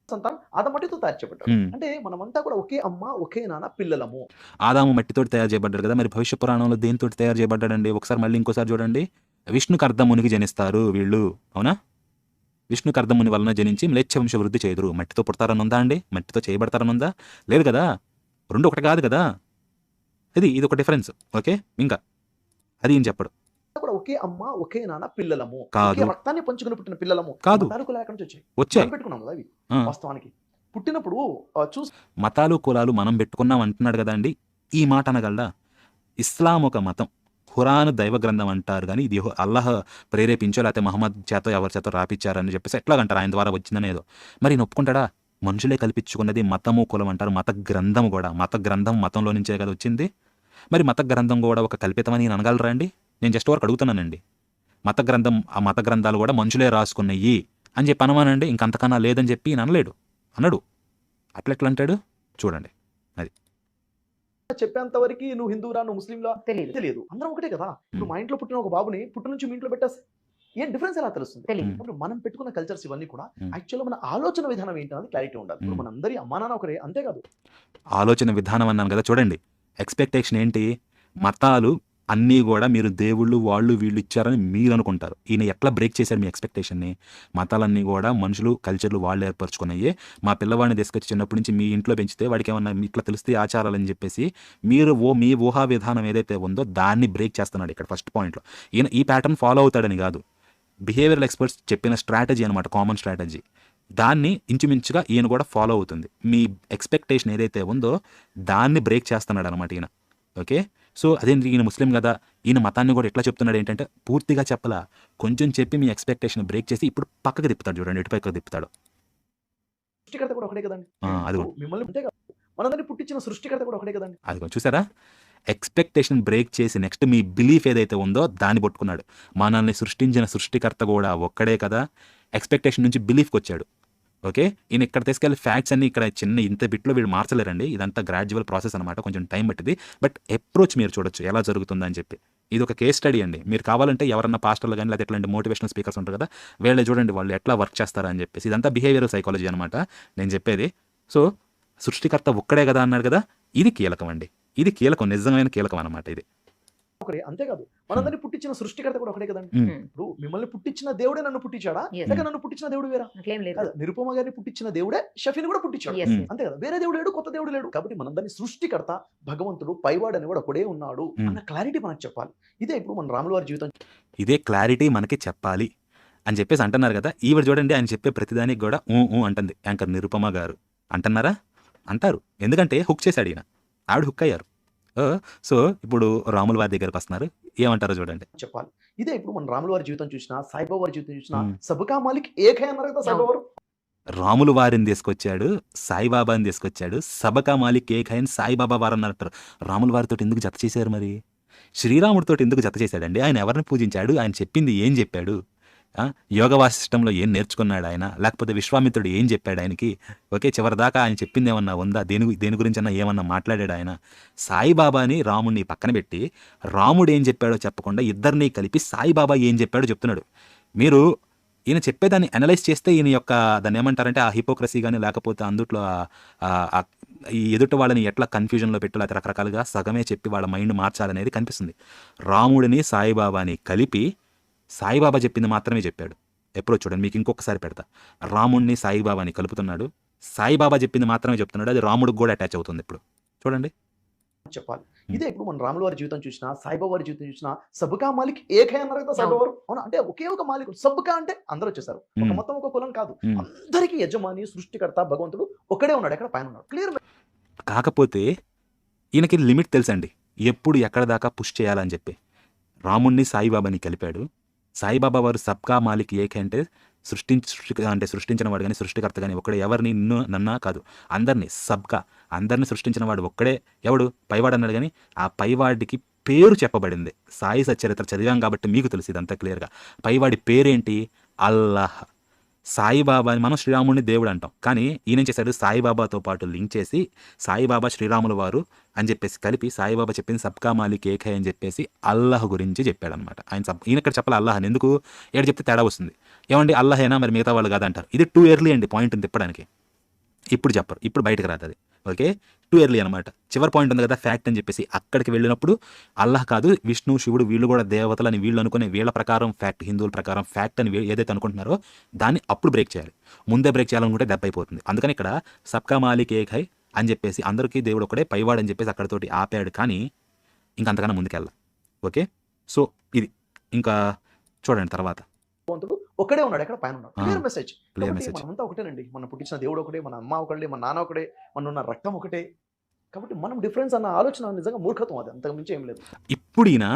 సంతానం ఆదమట్టితో తయారు చేయబడ్డాడు. అంటే మనమంతా కూడా ఒకే అమ్మ ఒకే నాన్న పిల్లలము. ఆదాము మట్టితోటి తయారు చేయబడ్డాడు కదా, మరి భవిష్య పురాణంలో దేనితో తయారు చేయబడ్డాడండి? ఒకసారి మళ్ళీ ఇంకోసారి చూడండి. విష్ణుకు అర్ధమునికి జనిస్తారు వీళ్ళు, అవునా? విష్ణుకు అర్ధముని వలన జనించి మ్లేచ్ఛ వంశ వృద్ధి చేయదురు. మట్టితో పుడతారని ఉందా అండి? మట్టితో చేయబడతారని ఉందా? లేదు కదా. రెండు ఒకటి కాదు కదా. ఇది ఒక డిఫరెన్స్. ఓకే, ఇంకా అది ఏం చెప్పడు. కూడా ఒకే అమ్మ ఒకే నాన్న పిల్లలము కాదు. ఒకే రక్తాన్ని పంచుకుని పుట్టిన పిల్లలము కాదు. మతాలు కులాల నుంచి వచ్చాయి. వచ్చాయి. మనం పెట్టుకున్నాం కదా అవి. ఆ. వాస్తవానికి పుట్టినప్పుడు చూసి మతాలు కులాలు మనం పెట్టుకున్నాం అంటున్నాడు కదా అండి. ఈ మాట అనగలడా? ఇస్లాం ఒక మతం, ఖురాన్ దైవ గ్రంథం అంటారు కానీ ఇది అల్లాహ్ ప్రేరేపించో లేకపోతే మహమ్మద్ చేత ఎవరి చేత రాపిచ్చారని చెప్పేసి ఎట్లాగంటారు, ఆయన ద్వారా వచ్చిందనేదో. మరి ఈయన ఒప్పుకుంటాడా? మనుషులే కల్పించుకున్నది మతము కులం అంటారు. మత గ్రంథం కూడా, మత గ్రంథం మతంలో నుంచే కదా వచ్చింది. మరి మత గ్రంథం కూడా ఒక కల్పితమని నేను అనగలరా అండి? నేను జస్ట్ వరకు అడుగుతున్నానండి. మత గ్రంథం, ఆ మత గ్రంథాలు కూడా మనుషులే రాసుకున్నాయి అని చెప్పి అనమానండి. ఇంకంతకన్నా లేదని చెప్పి ఈయన అనలేడు, అన్నాడు. అట్లా అంటాడు చూడండి. చెప్పేంత వరకు నువ్వు హిందువురా నువ్వు ముస్లింలా తెలియదు. తెలియదు. అందరం ఒకటే కదా. ఇప్పుడు మా ఇంట్లో పుట్టిన ఒక బాబుని పుట్టిన నుంచి మీ ఇంట్లో పెట్టేసి ఏం డిఫరెన్స్ ఎలా తెలుస్తుంది? తెలియదు. ఇప్పుడు మనం పెట్టుకున్న కల్చర్స్ ఇవన్నీ కూడా Hmm. యాక్చువల్గా మన ఆలోచన విధానం ఏంటి అనేది క్లారిటీ ఉండాలి. ఇప్పుడు Hmm. మనందరి అమ్మా నాన్న ఒకరే, అంతేకాదు ఆలోచన విధానం అన్నాను కదా చూడండి. ఎక్స్పెక్టేషన్ ఏంటి? మతాలు అన్నీ కూడా మీరు దేవుళ్ళు వాళ్ళు వీళ్ళు ఇచ్చారని మీరు అనుకుంటారు. ఈయన ఎట్లా బ్రేక్ చేశారు మీ ఎక్స్పెక్టేషన్ని? మతాలన్నీ కూడా మనుషులు కల్చర్లు వాళ్ళు ఏర్పరచుకున్నాయి. మా పిల్లవాడిని తీసుకొచ్చి చిన్నప్పటి నుంచి మీ ఇంట్లో పెంచితే వాడికి ఏమన్నా ఇట్లా తెలిస్తే ఆచారాలని చెప్పేసి మీరు మీ ఊహా విధానం ఏదైతే ఉందో దాన్ని బ్రేక్ చేస్తున్నాడు ఇక్కడ ఫస్ట్ పాయింట్లో. ఈయన ఈ ప్యాటర్న్ ఫాలో అవుతాడని కాదు, బిహేవియరల్ ఎక్స్పర్ట్స్ చెప్పిన స్ట్రాటజీ అనమాట, కామన్ స్ట్రాటజీ. దాన్ని ఇంచుమించుగా ఈయన కూడా ఫాలో అవుతుంది. మీ ఎక్స్పెక్టేషన్ ఏదైతే ఉందో దాన్ని బ్రేక్ చేస్తున్నాడు అనమాట ఈయన. ఓకే, సో అదేంటి, ఈయన ముస్లిం కదా, ఈయన మతాన్ని కూడా ఎట్లా చెప్తున్నాడు ఏంటంటే పూర్తిగా చెప్పలా, కొంచెం చెప్పి మీ ఎక్స్పెక్టేషన్ బ్రేక్ చేసి ఇప్పుడు పక్కకు తిప్పుతాడు చూడండి, ఎటు పక్కకు తిప్పుతాడు. సృష్టికర్త కూడా ఒకటే కదండి. అది కూడా మిమ్మల్ని అంతే కాదు, మనందరినీ పుట్టించిన సృష్టికర్త కూడా ఒకటే కదండి. అది కూడా చూసారా? ఎక్స్పెక్టేషన్ బ్రేక్ చేసి నెక్స్ట్ మీ బిలీఫ్ ఏదైతే ఉందో దాన్ని పట్టుకున్నాడు. మనల్ని సృష్టించిన సృష్టికర్త కూడా ఒక్కడే కదా. ఎక్స్పెక్టేషన్ నుంచి బిలీఫ్కి వచ్చాడు. ఓకే, ఈయన ఇక్కడ తీసుకెళ్ళి ఫ్యాక్ట్స్ అన్ని ఇక్కడ చిన్న ఇంత బిట్లో వీళ్ళు మార్చలేరండి. ఇదంతా గ్రాడ్యువల్ ప్రాసెస్ అనమాట, కొంచెం టైం పట్టింది. బట్ అప్రోచ్ మీరు చూడొచ్చు ఎలా జరుగుతుందని చెప్పి. ఇది ఒక కేస్ స్టడీ అండి. మీరు కావాలంటే ఎవరన్నా పాస్టర్లు కానీ లేకపోతే ఎట్లాంటి మోటివేషనల్ స్పీకర్స్ ఉంటారు కదా, వీళ్ళే చూడండి వాళ్ళు ఎట్లా వర్క్ చేస్తారని చెప్పేసి. ఇదంతా బిహేవియరల్ సైకాలజీ అనమాట నేను చెప్పేది. సో సృష్టికర్త ఒక్కడే కదా అన్నాడు కదా, ఇది కీలకం అండి. ఇది కీలకం, నిజమైన కీలకం అనమాట ఇది. ఒకటే, అంతేకాదు మనందరినీ పుట్టించిన సృష్టికర్త కూడా ఒకటే కదండి. Hmm. ఇప్పుడు మిమ్మల్ని పుట్టించిన దేవుడే నన్ను పుట్టించాడా, Yes. లేక నన్ను పుట్టించిన దేవుడు వేరా? అట్లేం లేదు. కాదు, నిరుపమ గారిని పుట్టించిన దేవుడే షఫీని కూడా పుట్టించాడు. Yes, Hmm. yes. అంతే కదా, వేరే దేవుడు లేడు, కొత్త దేవుడు లేడు. కాబట్టి మనందరినీ సృష్టికర్త భగవంతుడు పైవాడు అని కూడా ఒకడే ఉన్నాడు అన్న క్లారిటీ మనకు చెప్పాలి. ఇదే ఇప్పుడు మన రాముల వారి జీవితం ఇదే క్లారిటీ మనకి చెప్పాలి అని చెప్పేసి అంటున్నారు కదా. ఈవిడ చూడండి, ఆయన చెప్పే ప్రతిదానికి కూడా ఊ అంటుంది యాంకర్ నిరుపమ గారు. అంటున్నారా? అంటారు, ఎందుకంటే హుక్ చేశాడు ఈయన, ఆవిడ హుక్ అయ్యారు. సో ఇప్పుడు రాముల వారి దగ్గరకు వస్తున్నారు, ఏమంటారో చూడండి. చెప్పాలి. ఇదే ఇప్పుడు మన రాముల వారి జీవితం చూసినా, సాయిబాబా వారి జీవితం చూసినా, Hmm. సబకా మాలిక్ ఏకై అన్నారు కదా సాయిబాబా. రాములు వారిని తీసుకొచ్చాడు, సాయిబాబాని తీసుకొచ్చాడు, సబకా మాలిక్ ఏకైన్ సాయిబాబా వారు అన్నట్టు. రాముల వారితో ఎందుకు జత చేశారు? మరి శ్రీరాముడితో ఎందుకు జత చేశాడండి? ఆయన ఎవరిని పూజించాడు? ఆయన చెప్పింది ఏం చెప్పాడు? యోగ వాసిష్టంలో ఏం నేర్చుకున్నాడు ఆయన? లేకపోతే విశ్వామిత్రుడు ఏం చెప్పాడు ఆయనకి? ఓకే, చివరిదాకా ఆయన చెప్పింది ఏమన్నా ఉందా? దేని గురించి అన్నా ఏమన్నా మాట్లాడాడు ఆయన? సాయిబాబాని రాముడిని పక్కన పెట్టి రాముడు ఏం చెప్పాడో చెప్పకుండా ఇద్దరిని కలిపి సాయిబాబా ఏం చెప్పాడో చెప్తున్నాడు. మీరు ఈయన చెప్పేదాన్ని అనలైజ్ చేస్తే ఈయన యొక్క దాన్ని ఏమంటారంటే ఆ హిపోక్రసీ కానీ లేకపోతే అందుట్లో ఈ ఎదుటి వాళ్ళని ఎట్లా కన్ఫ్యూజన్లో పెట్టాలో లేకపోతే రకరకాలుగా సగమే చెప్పి వాళ్ళ మైండ్ మార్చాలనేది కనిపిస్తుంది. రాముడిని సాయిబాబాని కలిపి సాయిబాబా చెప్పింది మాత్రమే చెప్పాడు. ఎప్పుడో చూడండి, మీకు ఇంకొకసారి పెడతా. రాముడిని సాయిబాబాని కలుపుతున్నాడు, సాయిబాబా చెప్పింది మాత్రమే చెప్తున్నాడు, అది రాముడికి కూడా అటాచ్ అవుతుంది. ఇప్పుడు చూడండి. చెప్పాలి. ఇదే ఇప్పుడు మన రాముల వారి జీవితం చూసినా, సాయిబాబా వారి జీవితం చూసినా, సబ్కా మాలిక్ ఏకే అన్నారు కదా సాయిబాబా వారు. అవునా? అంటే ఒకే ఒక మాలికుడు. సబ్కా అంటే అందరూ వచ్చేసారు. ఒక మ్మ్. మొత్తం ఒక కులం కాదు. మ్మ్. అందరికీ యజమాని, సృష్టికర్త భగవంతుడు ఒకడే ఉన్నాడు. ఎక్కడ పైన ఉన్నాడు. క్లియర్. కాకపోతే ఈయనకి లిమిట్ తెలుసండి, ఎప్పుడు ఎక్కడ దాకా పుష్ చేయాలని చెప్పి. రాముణ్ణి సాయిబాబాని కలిపాడు. సాయిబాబా వారు సబ్కా మాలిక్ ఏకే అంటే సృష్టించిన వాడు కానీ సృష్టికర్త కానీ ఒక్కడే. ఎవరిని నిన్ను నన్నా కాదు, అందరినీ సబ్కా, అందరిని సృష్టించిన వాడు ఒక్కడే. ఎవడు? పైవాడు అన్నాడు. కానీ ఆ పైవాడికి పేరు చెప్పబడింది. సాయి సచ్చరిత్ర చదివాం కాబట్టి మీకు తెలుసు ఇదంతా క్లియర్గా. పైవాడి పేరేంటి? అల్లాహ్. సాయిబాబాని మనం శ్రీరాముడిని దేవుడు అంటాం, కానీ ఈయన చేశాడు సాయిబాబాతో పాటు లింక్ చేసి సాయిబాబా శ్రీరాముల వారు అని చెప్పేసి కలిపి సాయిబాబా చెప్పింది సబ్కా మాలిక్ ఏకే అని చెప్పేసి అల్లాహ్ గురించి చెప్పాడనమాట. ఈయన ఇక్కడ చెప్పాలి అల్లాహ్ అని. ఎందుకు? ఏడు చెప్తే తేడా వస్తుంది. ఏమండి అల్లాహేనా మరి మిగతా వాళ్ళు కాదంటారు. ఇది టూ ఎర్లీ అండి పాయింట్ తిప్పడానికి. ఇప్పుడు చెప్పరు, ఇప్పుడు బయటకు రాదు అది. ఓకే, టూ ఎర్లీ అనమాట. చివరి పాయింట్ ఉంది కదా ఫ్యాక్ట్ అని చెప్పేసి, అక్కడికి వెళ్ళినప్పుడు అల్లాహ్ కాదు విష్ణు శివుడు వీళ్ళు కూడా దేవతలు అని వీళ్ళు అనుకునే వీళ్ళ ప్రకారం ఫ్యాక్ట్, హిందువుల ప్రకారం ఫ్యాక్ట్ అని ఏదైతే అనుకుంటున్నారో దాన్ని అప్పుడు బ్రేక్ చేయాలి. ముందే బ్రేక్ చేయాలనుకుంటే దెబ్బ అయిపోతుంది. అందుకని ఇక్కడ సబ్కా మాలిక్ ఏక్ హై అని చెప్పేసి అందరికీ దేవుడు ఒకడే పైవాడు అని చెప్పేసి అక్కడతోటి ఆపాడు, కానీ ఇంకంతకన్నా ముందుకెళ్ళాలి. ఓకే, సో ఇది ఇంకా చూడండి తర్వాత. భగవంతుడు ఒకడే ఉన్నాడు. ఎక్కడ పైన ఉన్నాడు. Clear message. Clear message. మనమంతా ఒకటేనండి. మన పుట్టించిన దేవుడు ఒకటే, మన అమ్మ ఒకటే, మన నాన్న ఒకటే, మన ఉన్న రక్తం ఒకటే. కాబట్టి మనం డిఫరెన్స్ అన్న ఆలోచన నిజంగా మూర్ఖత్వం. అది అంతకు మించి ఏం లేదు. ఇప్పుడు ఈయన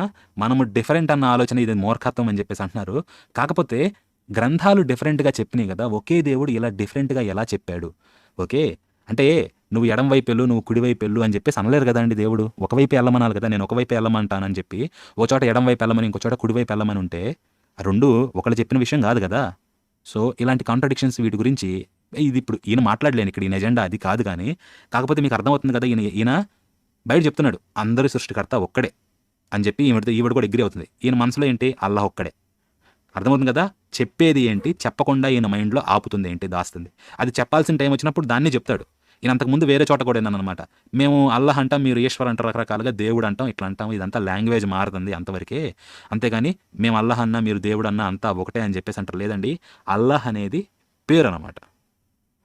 మనము డిఫరెంట్ అన్న ఆలోచన ఇది మూర్ఖత్వం అని చెప్పేసి అంటున్నారు. కాకపోతే గ్రంథాలు డిఫరెంట్గా చెప్పినాయి కదా, ఒకే దేవుడు ఇలా డిఫరెంట్గా ఎలా చెప్పాడు? ఓకే, అంటే నువ్వు ఎడం వైపు వెళ్ళు, నువ్వు కుడి వైపు వెళ్ళు అని చెప్పేసి అనలేరు కదా అండి దేవుడు. ఒకవైపు వెళ్ళమనాలి కదా. నేను ఒకవైపు వెళ్ళమంటానని చెప్పి ఒక చోట ఎడం వైపు వెళ్ళమని ఇంకో చోట కుడివైపు వెళ్ళమని ఉంటే ఆ రెండు ఒకళ్ళు చెప్పిన విషయం కాదు కదా. సో ఇలాంటి కాంట్రడిక్షన్స్ వీటి గురించి ఇది ఇప్పుడు ఈయన మాట్లాడలేను ఇక్కడ, ఈయన ఎజెండా అది కాదు. కానీ కాకపోతే మీకు అర్థమవుతుంది కదా, ఈయన బయట చెప్తున్నాడు అందరి సృష్టికర్త ఒక్కడే అని చెప్పి ఈవిడ కూడా అగ్రీ అవుతుంది. ఈయన మనసులో ఏంటి? అల్లాహ్ ఒక్కడే. అర్థమవుతుంది కదా. చెప్పేది ఏంటి చెప్పకుండా ఈయన మైండ్లో ఆపుతుంది ఏంటి, దాస్తుంది. అది చెప్పాల్సిన టైం వచ్చినప్పుడు దాన్ని చెప్తాడు. ఈయన అంతకుముందు వేరే చోట కూడా ఏందన్నమాట, మేము అల్లాహ్ అంటాం, మీరు ఈశ్వర్ అంటారు, రకరకాలుగా దేవుడు అంటాం, ఇట్లా అంటాం, ఇదంతా లాంగ్వేజ్ మారుతుంది అంతవరకే, అంతేగాని మేము అల్లాహ్ అన్నా మీరు దేవుడు అన్నా అంతా ఒకటే అని చెప్పేసి అంటారు. లేదండి, అల్లాహ్ అనేది పేరు అనమాట.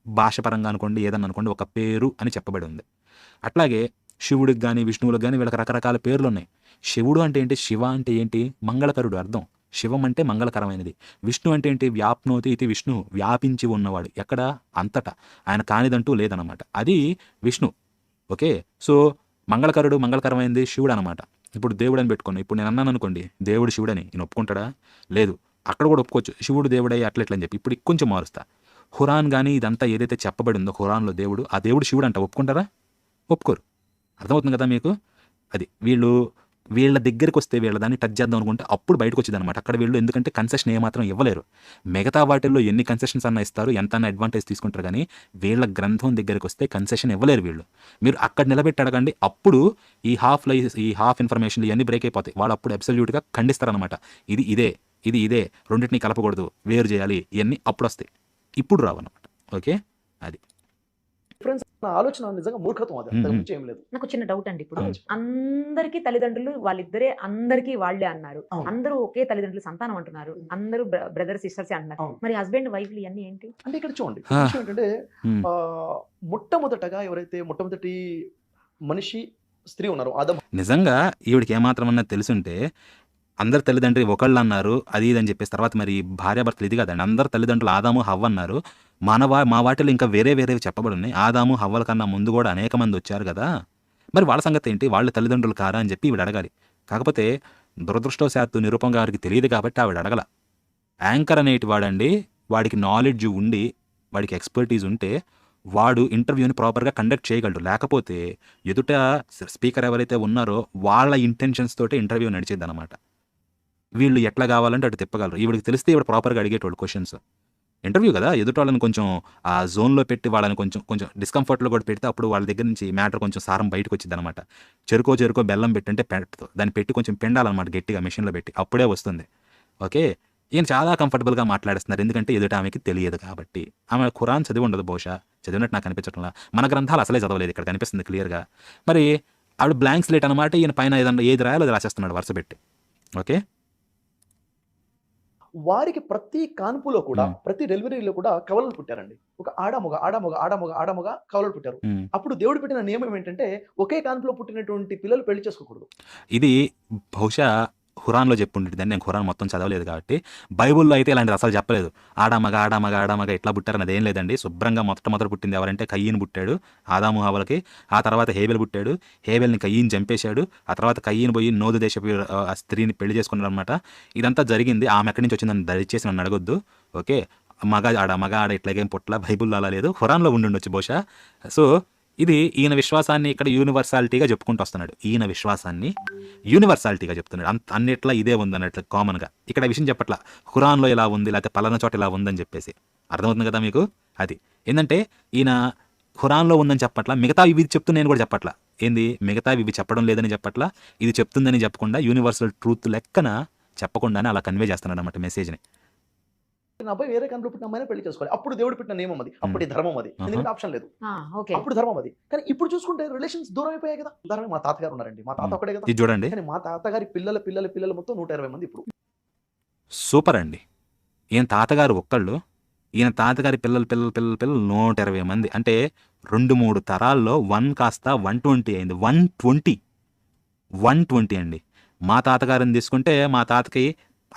భాషపరంగా అనుకోండి, ఏదన్నా అనుకోండి, ఒక పేరు అని చెప్పబడి ఉంది. అట్లాగే శివుడికి కానీ విష్ణువులకు కానీ వీళ్ళకి రకరకాల పేర్లు ఉన్నాయి. శివుడు అంటే ఏంటి? శివ అంటే ఏంటి? మంగళకరుడు అర్థం. శివం అంటే మంగళకరమైనది. విష్ణు అంటే ఏంటి? వ్యాప్నోతి ఇది విష్ణు, వ్యాపించి ఉన్నవాడు, ఎక్కడ? అంతటా, ఆయన కానిదంటూ లేదనమాట, అది విష్ణు. ఓకే, సో మంగళకరుడు, మంగళకరమైనది శివుడు అనమాట. ఇప్పుడు దేవుడు అని పెట్టుకోండి. ఇప్పుడు నేను అన్నాను అనుకోండి దేవుడు శివుడని, ఈయన ఒప్పుకుంటాడా? లేదు. అక్కడ కూడా ఒప్పుకోవచ్చు శివుడు దేవుడై అట్లా ఎట్లని చెప్పి. ఇప్పుడు కొంచెం మారుస్తా. ఖురాన్ కానీ ఇదంతా ఏదైతే చెప్పబడి ఉందో ఖురాన్లో దేవుడు, ఆ దేవుడు శివుడు అంట, ఒప్పుకుంటారా? ఒప్పుకోరు. అర్థమవుతుంది కదా మీకు. అది వీళ్ళ దగ్గరికి వస్తే వీళ్ళ దాన్ని టచ్ చేద్దాం అనుకుంటే అప్పుడు బయటకు వచ్చింది అనమాట. అక్కడ వీళ్ళు ఎందుకంటే కన్సెషన్ ఏమాత్రం ఇవ్వలేరు. మిగతా వాటిల్లో ఎన్ని కన్సెషన్స్ అన్న ఇస్తారు, ఎంత అన్న అడ్వాంటేజ్ తీసుకుంటారు, కానీ వీళ్ళ గ్రంథం దగ్గరికి వస్తే కన్సెషన్ ఇవ్వలేరు వీళ్ళు. మీరు అక్కడ నిలబెట్టి అడగండి, అప్పుడు ఈ హాఫ్ ఇన్ఫర్మేషన్ ఇవన్నీ బ్రేక్ అయిపోతాయి. వాళ్ళు అప్పుడు అబ్సల్యూట్గా ఖండిస్తారనమాట. ఇది ఇదే రెండింటిని కలపకూడదు, వేరు చేయాలి, ఇవన్నీ అప్పుడు వస్తాయి, ఇప్పుడు రావన్నమాట. ఓకే, అది డిఫరెన్స్ అన్న ఆలోచన నిజంగా మూర్ఖత్వం. అది అంతకు మించి ఏం లేదు. నాకు చిన్న డౌట్ అండి. ఇప్పుడు అవును. అందరికీ తల్లిదండ్రులు వాళ్ళిద్దరే, అందరికీ వాళ్ళే అన్నారు. అవును. అందరూ ఒకే తల్లిదండ్రులు సంతానం అంటున్నారు. అందరూ బ్రదర్ సిస్టర్స్ అంటున్నారు. అవును. మరి హస్బెండ్ వైఫ్లు ఇవన్నీ ఏంటి? అంటే ఇక్కడ చూడండి, ఆ. విషయం ఏంటంటే హ్మ్. మొట్టమొదటగా ఎవరైతే మొట్టమొదటి మనిషి స్త్రీ ఉన్నారు ఆదం. నిజంగా ఈవిడికి ఏమాత్రమన్నా తెలుసుంటే అందరు తల్లిదండ్రులు ఒకళ్ళు అన్నారు అది ఇది అని చెప్పేసి, తర్వాత మరి భార్యాభర్తలు ఇది కదండి, అందరు తల్లిదండ్రులు ఆదాము హవ్వ అన్నారు. మా వాటిలో ఇంకా వేరేవి చెప్పబడి ఉన్నాయి. ఆదాము హవ్వల కన్నా ముందు కూడా అనేక మంది వచ్చారు కదా, మరి వాళ్ళ సంగతి ఏంటి? వాళ్ళ తల్లిదండ్రులు కారా అని చెప్పి ఈవిడ అడగాలి. కాకపోతే దురదృష్టవశాత్తు నిరూపం గారికి తెలియదు కాబట్టి ఆవిడ అడగల. యాంకర్ అనేటి వాడండి, వాడికి నాలెడ్జ్ ఉండి వాడికి ఎక్స్పర్టీజ్ ఉంటే వాడు ఇంటర్వ్యూని ప్రాపర్గా కండక్ట్ చేయగలడు. లేకపోతే ఎదుట స్పీకర్ ఎవరైతే ఉన్నారో వాళ్ళ ఇంటెన్షన్స్ తోటి ఇంటర్వ్యూ నడిచేది అనమాట. వీళ్ళు ఎట్లా కావాలంటే అటు తిప్పగలరు. ఈవిడికి తెలిస్తే ఈవిడ ప్రాపర్గా అడిగేటోళ్ళు క్వశ్చన్స్. ఇంటర్వ్యూ కదా, ఎదుటి వాళ్ళని కొంచెం ఆ జోన్లో పెట్టి వాళ్ళని కొంచెం డిస్కంఫర్ట్లో కూడా పెడితే అప్పుడు వాళ్ళ దగ్గర నుంచి మ్యాటర్ కొంచెం సారం బయటకు వచ్చింది అనమాట. చెరుకో బెల్లం పెట్టంటే పెట్టదు, దాన్ని పెట్టి కొంచెం పిండాలన్నమాట గట్టిగా మిషన్లో పెట్టి, అప్పుడే వస్తుంది. ఓకే, ఈయన చాలా కంఫర్టబుల్గా మాట్లాడేస్తున్నారు, ఎందుకంటే ఎదుట ఆమెకి తెలియదు కాబట్టి. ఆమె ఖురాన్ చదివి ఉండదు బహుశా, చదివినట్టు నాకు అనిపించట్లా. మన గ్రంథాలు అసలే చదవలేదు, ఇక్కడ కనిపిస్తుంది క్లియర్గా. మరి ఆవిడ బ్లాంక్ స్లేట్ అనమాట, ఈయన పైన ఏదన్నా ఏది రాయాలో అది రాసేస్తున్నాడు వరుస పెట్టి. ఓకే, వారికి ప్రతి కాన్పులో కూడా ప్రతి డెలివరీలో కూడా కవలలు పుట్టారండి. ఒక ఆడమొగ ఆడమొగ ఆడమొగ ఆడమొగ కవలలు పుట్టారు. అప్పుడు దేవుడు పెట్టిన నియమం ఏంటంటే ఒకే కాన్పులో పుట్టినటువంటి పిల్లలు పెళ్లి చేసుకోకూడదు. ఇది బహుశా ఖురాన్లో చెప్పుంటుంది, నేను ఖురాన్ మొత్తం చదవలేదు కాబట్టి. బైబుల్లో అయితే ఇలాంటిది అసలు చెప్పలేదు. ఆడామగ ఆడామగ ఆడామగ ఇట్లా పుట్టారని అదేం లేదండి. శుభ్రంగా మొట్టమొదటి పుట్టింది ఎవరంటే కయ్యను పుట్టాడు, ఆదాము హవ్వలకి. ఆ తర్వాత హేబెల్ పుట్టాడు, హేబెల్ని కయ్యను చంపేశాడు. ఆ తర్వాత కయ్యను పోయి నోదు దేశపు ఆ స్త్రీని పెళ్లి చేసుకున్నాడు అనమాట. ఇదంతా జరిగింది. ఆమె ఎక్కడి నుంచి వచ్చిందని దయచేసి నన్ను అడగొద్దు. ఓకే, మగ ఆడ ఇట్లాగేం పుట్ల, బైబుల్లో అలా లేదు, ఖురాన్లో ఉండుండొచ్చు బహుశా. సో ఇది ఈయన విశ్వాసాన్ని ఇక్కడ యూనివర్సాలిటీగా చెప్పుకుంటూ వస్తున్నాడు. ఈయన విశ్వాసాన్ని యూనివర్సాలిటీగా చెప్తున్నాడు, అన్నిట్లా ఇదే ఉంది అన్నట్లు కామన్గా. ఇక్కడ విషయం చెప్పట్లా ఖురాన్లో ఇలా ఉంది లేకపోతే పలానా చోట ఇలా ఉందని చెప్పేసి. అర్థమవుతుంది కదా మీకు? అది ఏంటంటే ఈయన ఖురాన్లో ఉందని చెప్పట్లా, మిగతా ఇవి చెప్తూ నేను కూడా చెప్పట్లా. ఏంది మిగతా ఇవి చెప్పడం లేదని చెప్పట్లా, ఇది చెప్తుందని చెప్పకుండా యూనివర్సల్ ట్రూత్ లెక్కన చెప్పకుండానే అలా కన్వే చేస్తున్నాడు అన్నమాట మెసేజ్ని. నా అబ్బాయి వేరే కాన్పులో పుట్టిన అమ్మాయిని పెళ్లి చేసుకోవాలి. అప్పుడు దేవుడు పెట్టిన నియమం అది, అప్పటి ధర్మం అది. ఎందుకంటే ఆప్షన్ లేదు, ఓకే. అప్పుడు ధర్మం అది. కానీ ఇప్పుడు చూసుకుంటే రిలేషన్స్ దూరం అయిపోయాయి కదా. ఉదాహరణకి మా తాతగారు ఉన్నారండి, మా తాత ఒకటే కదా. ఇది చూడండి, కానీ మా తాతగారి పిల్లలు మొత్తం 120 మంది ఇప్పుడు. సూపర్ అండి. ఈయన తాతగారు ఒక్కళ్ళు, ఈయన తాతగారి పిల్లలు 120 మంది. అంటే 2-3 తరాల్లో 1 కాస్త 120 అయింది. 120 అండి. మా తాతగారిని తీసుకుంటే మా తాతకి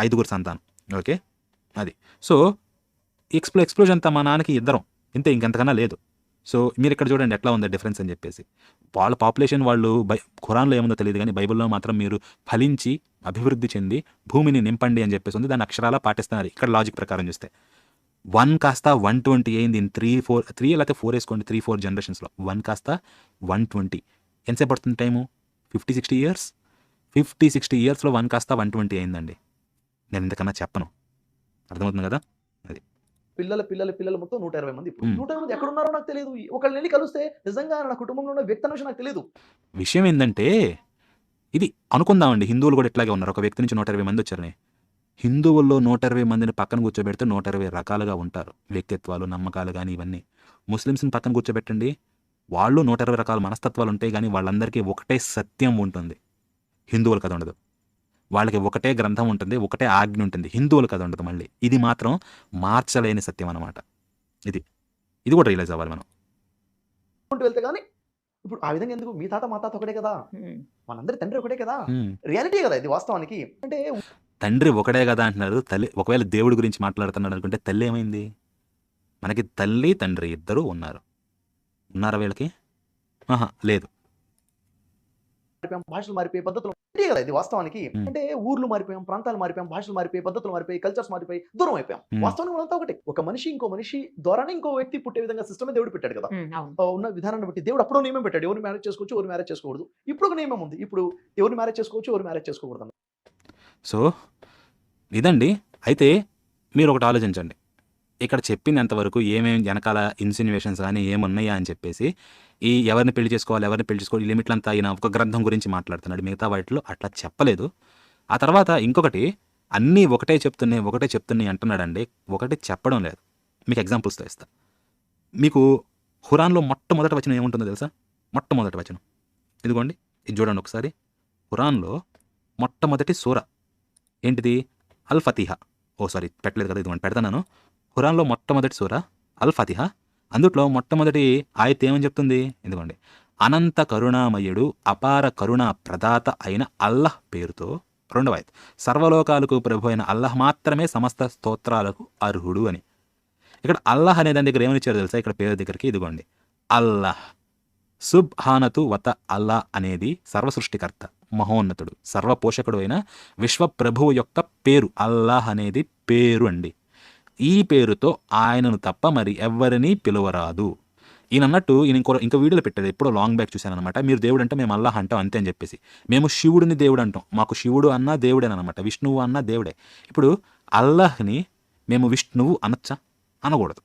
5 సంతానం. ఓకే, అది. సో ఎక్స్ప్లోజన్ అంతా మా నాన్నకి ఇద్దరం, ఇంతే, ఇంకెంతకన్నా లేదు. సో మీరు ఇక్కడ చూడండి ఎట్లా ఉంది డిఫరెన్స్ అని చెప్పేసి. వాళ్ళ పాపులేషన్ వాళ్ళు ఖురాన్లో ఏముందో తెలియదు కానీ బైబిల్లో మాత్రం మీరు ఫలించి అభివృద్ధి చెంది భూమిని నింపండి అని చెప్పేసి ఉంది. దాన్ని అక్షరాలా పాటిస్తున్నారు ఇక్కడ లాజిక్ ప్రకారం చూస్తే. 1 కాస్త 120 అయింది ఇన్ 3 లేకపోతే 4 వేసుకోండి, 3-4 జనరేషన్స్లో 1 కాస్త 120. ఎంతసేపు పడుతుంది టైము? 50-60 ఇయర్స్. 50-60 ఇయర్స్లో 1 కాస్త 120 అయిందండి. నేను ఇంతకన్నా చెప్పను. అర్థమవుతుంది కదా? అది పిల్లలు మొత్తం 120 మంది ఇప్పుడు. 120 మంది ఎక్కడ ఉన్నారో నాకు తెలియదు. ఒకళ్ళని వెళ్ళి కలిస్తే నిజంగా నా కుటుంబంలో ఉన్న వ్యక్తి అనే విషయం నాకు తెలియదు. విషయం ఏంటంటే ఇది అనుకుందామండి, హిందువులు కూడా ఇట్లాగే ఉన్నారు. ఒక వ్యక్తి నుంచి 120 మంది వచ్చారని. హిందువుల్లో 120 మందిని పక్కన కూర్చోబెడితే 120 రకాలుగా ఉంటారు, వ్యక్తిత్వాలు, నమ్మకాలు కానీ ఇవన్నీ. ముస్లిమ్స్ని పక్కన కూర్చోబెట్టండి, వాళ్ళు 120 రకాల మనస్తత్వాలు ఉంటాయి కానీ వాళ్ళందరికీ ఒకటే సత్యం ఉంటుంది. హిందువులకు అది ఉండదు. వాళ్ళకి ఒకటే గ్రంథం ఉంటుంది, ఒకటే ఆజ్ఞ ఉంటుంది. హిందువులకు అది ఉండదు. మళ్ళీ ఇది మాత్రం మార్చలేని సత్యం అన్నమాట. ఇది కూడా రియలైజ్ అవ్వాలి మనం. వెళ్తే కానీ ఇప్పుడు ఆ విధంగా ఎందుకు? మీ తాత మా తాత ఒకటే కదా, మనందరి తండ్రి ఒకటే కదా. రియాలిటీ కదా ఇది వాస్తవానికి. అంటే తండ్రి ఒకటే కదా అంటున్నారు. తల్లి, ఒకవేళ దేవుడి గురించి మాట్లాడుతున్నాడు అనుకుంటే తల్లి ఏమైంది? మనకి తల్లి తండ్రి ఇద్దరు ఉన్నారా వీళ్ళకి? లేదు. భాషలు మారిపోయే పద్ధతులు కదా ఇది వాస్తవానికి. అంటే ఊర్లు మారిపోయాం, ప్రాంతాలు మారిపోయాం, భాషలు మారిపోయి, పద్ధతులు మారిపోయి, కల్చర్స్ మారిపోయి, దూరం అయిపోయాం. వాస్తవానికి మనంతా ఒకటి. ఒక మనిషి ఇంకో మనిషి ద్వారానే ఇంకో వ్యక్తి పుట్టే విధంగా సిస్టమే దేవుడు పెట్టాడు కదా. ఉన్న విధానాన్ని బట్టి దేవుడు అప్పుడు నియమం పెట్టాడు, ఎవరు మ్యారేజ్ చేసుకోవచ్చు, ఎవరు మ్యారేజ్ చేసుకోకూడదు. ఇప్పుడు ఒక నియమం ఉంది, ఇప్పుడు ఎవరు మ్యారేజ్ చేసుకోవచ్చు, ఎవరు మ్యారేజ్ చేసుకోకూడదు. సో ఇదండి. అయితే మీరు ఒకటి ఆలోచించండి, ఇక్కడ చెప్పినంతవరకు ఏమేమి వెనకాల ఇన్సిన్యువేషన్స్ కానీ ఏమున్నాయా అని చెప్పేసి. ఈ ఎవరిని పెళ్లి చేసుకోవాలి ఈ లిమిట్లంతా ఆయన ఒక గ్రంథం గురించి మాట్లాడుతున్నాడు, మిగతా వాటిలో అట్లా చెప్పలేదు. ఆ తర్వాత ఇంకొకటి, అన్నీ ఒకటే చెప్తున్నాయి అంటున్నాడండి, ఒకటి చెప్పడం లేదు. మీకు ఎగ్జాంపుల్స్తో ఇస్తా. మీకు ఖురాన్లో మొట్టమొదటి వచనం ఏముంటుందో తెలుసా? మొట్టమొదటి వచనం ఇదిగోండి, ఇది చూడండి ఒకసారి. ఖురాన్లో మొట్టమొదటి సూర ఏంటిది? అల్ ఫతిహా. పెట్టలేదు కదా, ఇదిగోండి పెడతాను. ఖురాన్లో మొట్టమొదటి సూర అల్ ఫతిహా. అందుట్లో మొట్టమొదటి ఆయత్ ఏమని చెప్తుంది? ఇదిగోండి, అనంత కరుణామయుడు అపార కరుణా ప్రదాత అయిన అల్లహ్ పేరుతో. రెండవ ఆయత్, సర్వలోకాలకు ప్రభు అయిన అల్లహ్ మాత్రమే సమస్త స్తోత్రాలకు అర్హుడు అని. ఇక్కడ అల్లహ్ అనే దాని దగ్గర ఏమని ఇచ్చారో తెలుసా? ఇక్కడ పేరు దగ్గరికి ఇదిగోండి, అల్లహ్ సుబ్హానతు వత. అల్లా అనేది సర్వసృష్టికర్త, మహోన్నతుడు, సర్వపోషకుడు అయిన విశ్వప్రభువు యొక్క పేరు. అల్లాహ్ అనేది పేరు అండి. ఈ పేరుతో ఆయనను తప్ప మరి ఎవరినీ పిలువరాదు. ఈయన అన్నట్టు ఈయన ఇంకో వీడియోలో పెట్టాడు, ఎప్పుడో లాంగ్ బ్యాక్ చూశాను అనమాట. మీరు దేవుడు అంటే మేము అల్లాహ్ అంటాం అంతే అని చెప్పేసి. మేము శివుడిని దేవుడు అంటాం, మాకు శివుడు అన్నా దేవుడేనమాట, విష్ణువు అన్నా దేవుడే. ఇప్పుడు అల్లాహ్ని మేము విష్ణువు అనొచ్చా? అనకూడదు.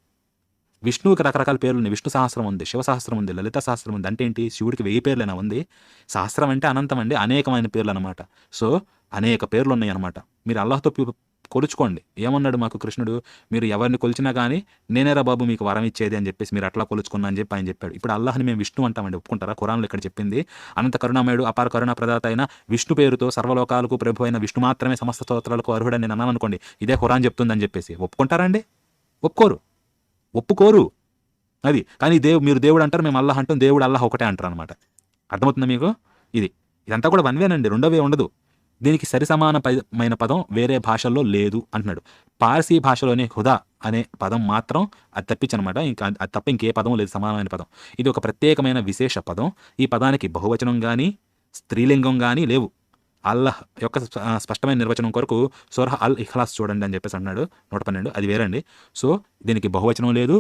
విష్ణువుకి రకరకాల పేర్లు ఉన్నాయి. విష్ణు సహస్రం ఉంది, శివ సహస్రం ఉంది, లలిత సహస్రం ఉంది. అంటే ఏంటి? శివుడికి 1000 పేర్లైనా ఉంది. సహస్రం అంటే అనంతం అండి, అనేకమైన పేర్లు అనమాట. సో అనేక పేర్లు ఉన్నాయి అనమాట. మీరు అల్లాహ్తో కొలుచుకోండి. ఏమన్నాడు మాకు కృష్ణుడు, మీరు ఎవరిని కొలిచినా కానీ నేనేరా బాబు మీకు వరం ఇచ్చేది అని చెప్పేసి మీరు అట్లా కొలుచుకున్నా అని చెప్పి ఆయన చెప్పాడు. ఇప్పుడు అల్లాహ్ని మేము విష్ణు అంటామండి, ఒప్పుకుంటారా? ఖురాన్లో ఇక్కడ చెప్పింది అనంత కరుణామయుడు అపార కరుణా ప్రదాత అయిన విష్ణు పేరుతో సర్వలోకాలకు ప్రభు అయిన విష్ణు మాత్రమే సమస్త స్తోత్రాలకు అర్హుడని నేను అన్నాను అనుకోండి, ఇదే ఖురాన్ చెప్తుందని చెప్పేసి ఒప్పుకుంటారండి? ఒప్పుకోరు. అది కానీ మీరు దేవుడు అంటారు, మేము అల్లాహ్ అంటాం, దేవుడు అల్లాహ్ ఒకటే అంటారు అనమాట. అర్థమవుతుందా మీకు? ఇదంతా కూడా వన్వేనండి, రెండోవే ఉండదు. దీనికి సరిసమానమైన పదం వేరే భాషల్లో లేదు అంటున్నాడు. పార్సీ భాషలోనే హుదా అనే పదం మాత్రం అది తప్పించనమాట, ఇంకా అది తప్ప ఇంకే పదం లేదు సమానమైన పదం. ఇది ఒక ప్రత్యేకమైన విశేష పదం. ఈ పదానికి బహువచనం కానీ స్త్రీలింగం కానీ లేవు. అల్లాహ్ యొక్క స్పష్టమైన నిర్వచనం కొరకు సూరహ్ అల్ ఇఖ్లాస్ చూడండి అని చెప్పేసి అన్నాడు 112. అది వేరండి. సో దీనికి బహువచనం లేదు,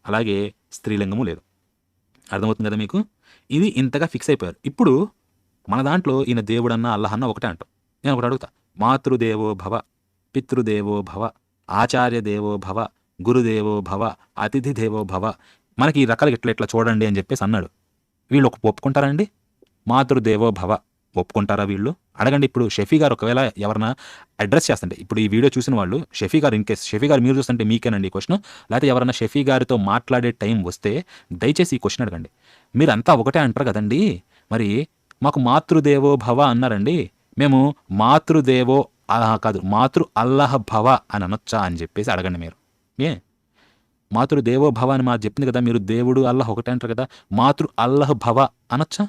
అలాగే స్త్రీలింగము లేదు. అర్థమవుతుంది కదా మీకు? ఇది ఇంతగా ఫిక్స్ అయిపోయారు. ఇప్పుడు మన దాంట్లో ఈయన దేవుడన్నా అల్లాహ్ అన్న ఒకటే అంటాం. నేను ఒకటి అడుగుతా, మాతృదేవో భవ, పితృదేవో భవ, ఆచార్య దేవో భవ, గురుదేవో భవ, అతిథి దేవో భవ, మనకి ఈ రకాలు ఇట్లా చూడండి అని చెప్పేసి అన్నాడు. వీళ్ళు ఒప్పుకుంటారండి? మాతృదేవో భవ ఒప్పుకుంటారా వీళ్ళు? అడగండి. ఇప్పుడు షఫీ గారు ఒకవేళ ఎవరన్నా అడ్రస్ చేస్తుంటే, ఇప్పుడు ఈ వీడియో చూసిన వాళ్ళు షఫీ గారు, ఇన్ కేస్ షఫీ గారు మీరు చూస్తుంటే మీకేనండి ఈ క్వశ్చన్, లేకపోతే ఎవరన్నా షఫీ గారితో మాట్లాడే టైం వస్తే దయచేసి ఈ క్వశ్చన్ అడగండి. మీరంతా ఒకటే అంటారు కదండి, మరి మాకు మాతృదేవో భవ అన్నారండి, మేము మాతృదేవో కాదు మాతృ అల్లాహ్ భవ అని అనొచ్చా అని చెప్పేసి అడగండి మీరు. మాతృదేవో భవ అని మాకు చెప్పింది కదా, మీరు దేవుడు అల్లాహ్ ఒకటే అంటారు కదా, మాతృ అల్లాహ్ భవ అనొచ్చా?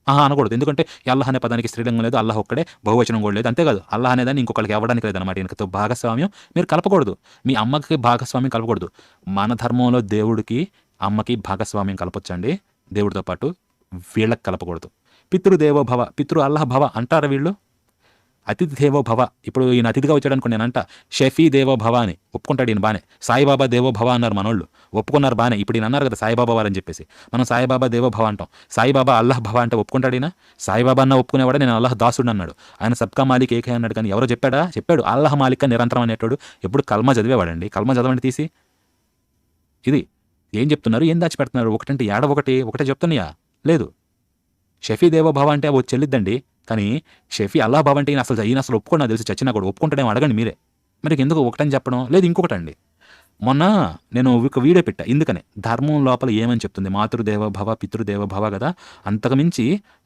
అనకూడదు. ఎందుకంటే అల్లాహ్ అనే పదానికి స్త్రీలింగం లేదు, అల్లాహ్ ఒక్కడే, బహువచనం కూడా లేదు. అంతేకాదు అల్లాహ్ అనేదాన్ని ఇంకొకరికి ఇవ్వడానికి లేదన్నమాట. ఈయనతో భాగస్వామ్యం మీరు కలపకూడదు, మీ అమ్మకి భాగస్వామ్యం కలపకూడదు. మన ధర్మంలో దేవుడికి అమ్మకి భాగస్వామ్యం కలపొచ్చండి, దేవుడితో పాటు వీళ్ళకి కలపకూడదు. పితృదేవో భవ, పితృ అల్లాహ్ భవ అంటారా వీళ్ళు? అతిథి దేవో భవ, ఇప్పుడు ఈయన అతిథిగా వచ్చాడు అనుకోండి, నేనంట షఫీ దేవో భవ అని ఒప్పుకుంటాడు ఈయన బానే. సాయిబాబా దేవో భవ అన్నారు మనోళ్ళు, ఒప్పుకున్నారు బానే. ఇప్పుడు ఈయన అన్నారు కదా సాయిబాబా వారని చెప్పేసి, మనం సాయిబాబా దేవో భవ అంటాం. సాయిబాబా అల్లాహ్ భవ అంటే ఒప్పుకుంటాడు ఈయన? సాయిబాబా అన్న ఒప్పుకునేవాడు, నేను అల్లాహ్ దాసుడు అన్నాడు. ఆయన సబ్కా మాలిక్ ఏకే అన్నాడు, కానీ ఎవరో చెప్పాడు అల్లాహ్ మాలిక్ నిరంతరం అనేటాడు. ఎప్పుడు కల్మా చదివేవాడండి, కల్మా చదవండి తీసి. ఇది ఏం చెప్తున్నారు, ఏం దాచిపెడుతున్నారు? ఒకటంటే ఒకటే చెప్తున్నాయా? లేదు. షఫీ దేవో భవ అంటే అవి చెల్లిద్దండి, కానీ షఫీ అల్లాహ్ భవ అంటే ఈయన అసలు ఒప్పుకోండి, తెలిసి చచ్చినా కూడా ఒప్పుకుంటాడేమో అడగండి మీరే. మరి ఎందుకు ఒకటని చెప్పడం లేదు? ఇంకొకటండి, మొన్న నేను ఒక వీడియో పెట్టా, ఎందుకనే ధర్మం లోపల ఏమని చెప్తుంది, మాతృదేవ భవ పితృదేవ భవ కదా, అంతకుమించి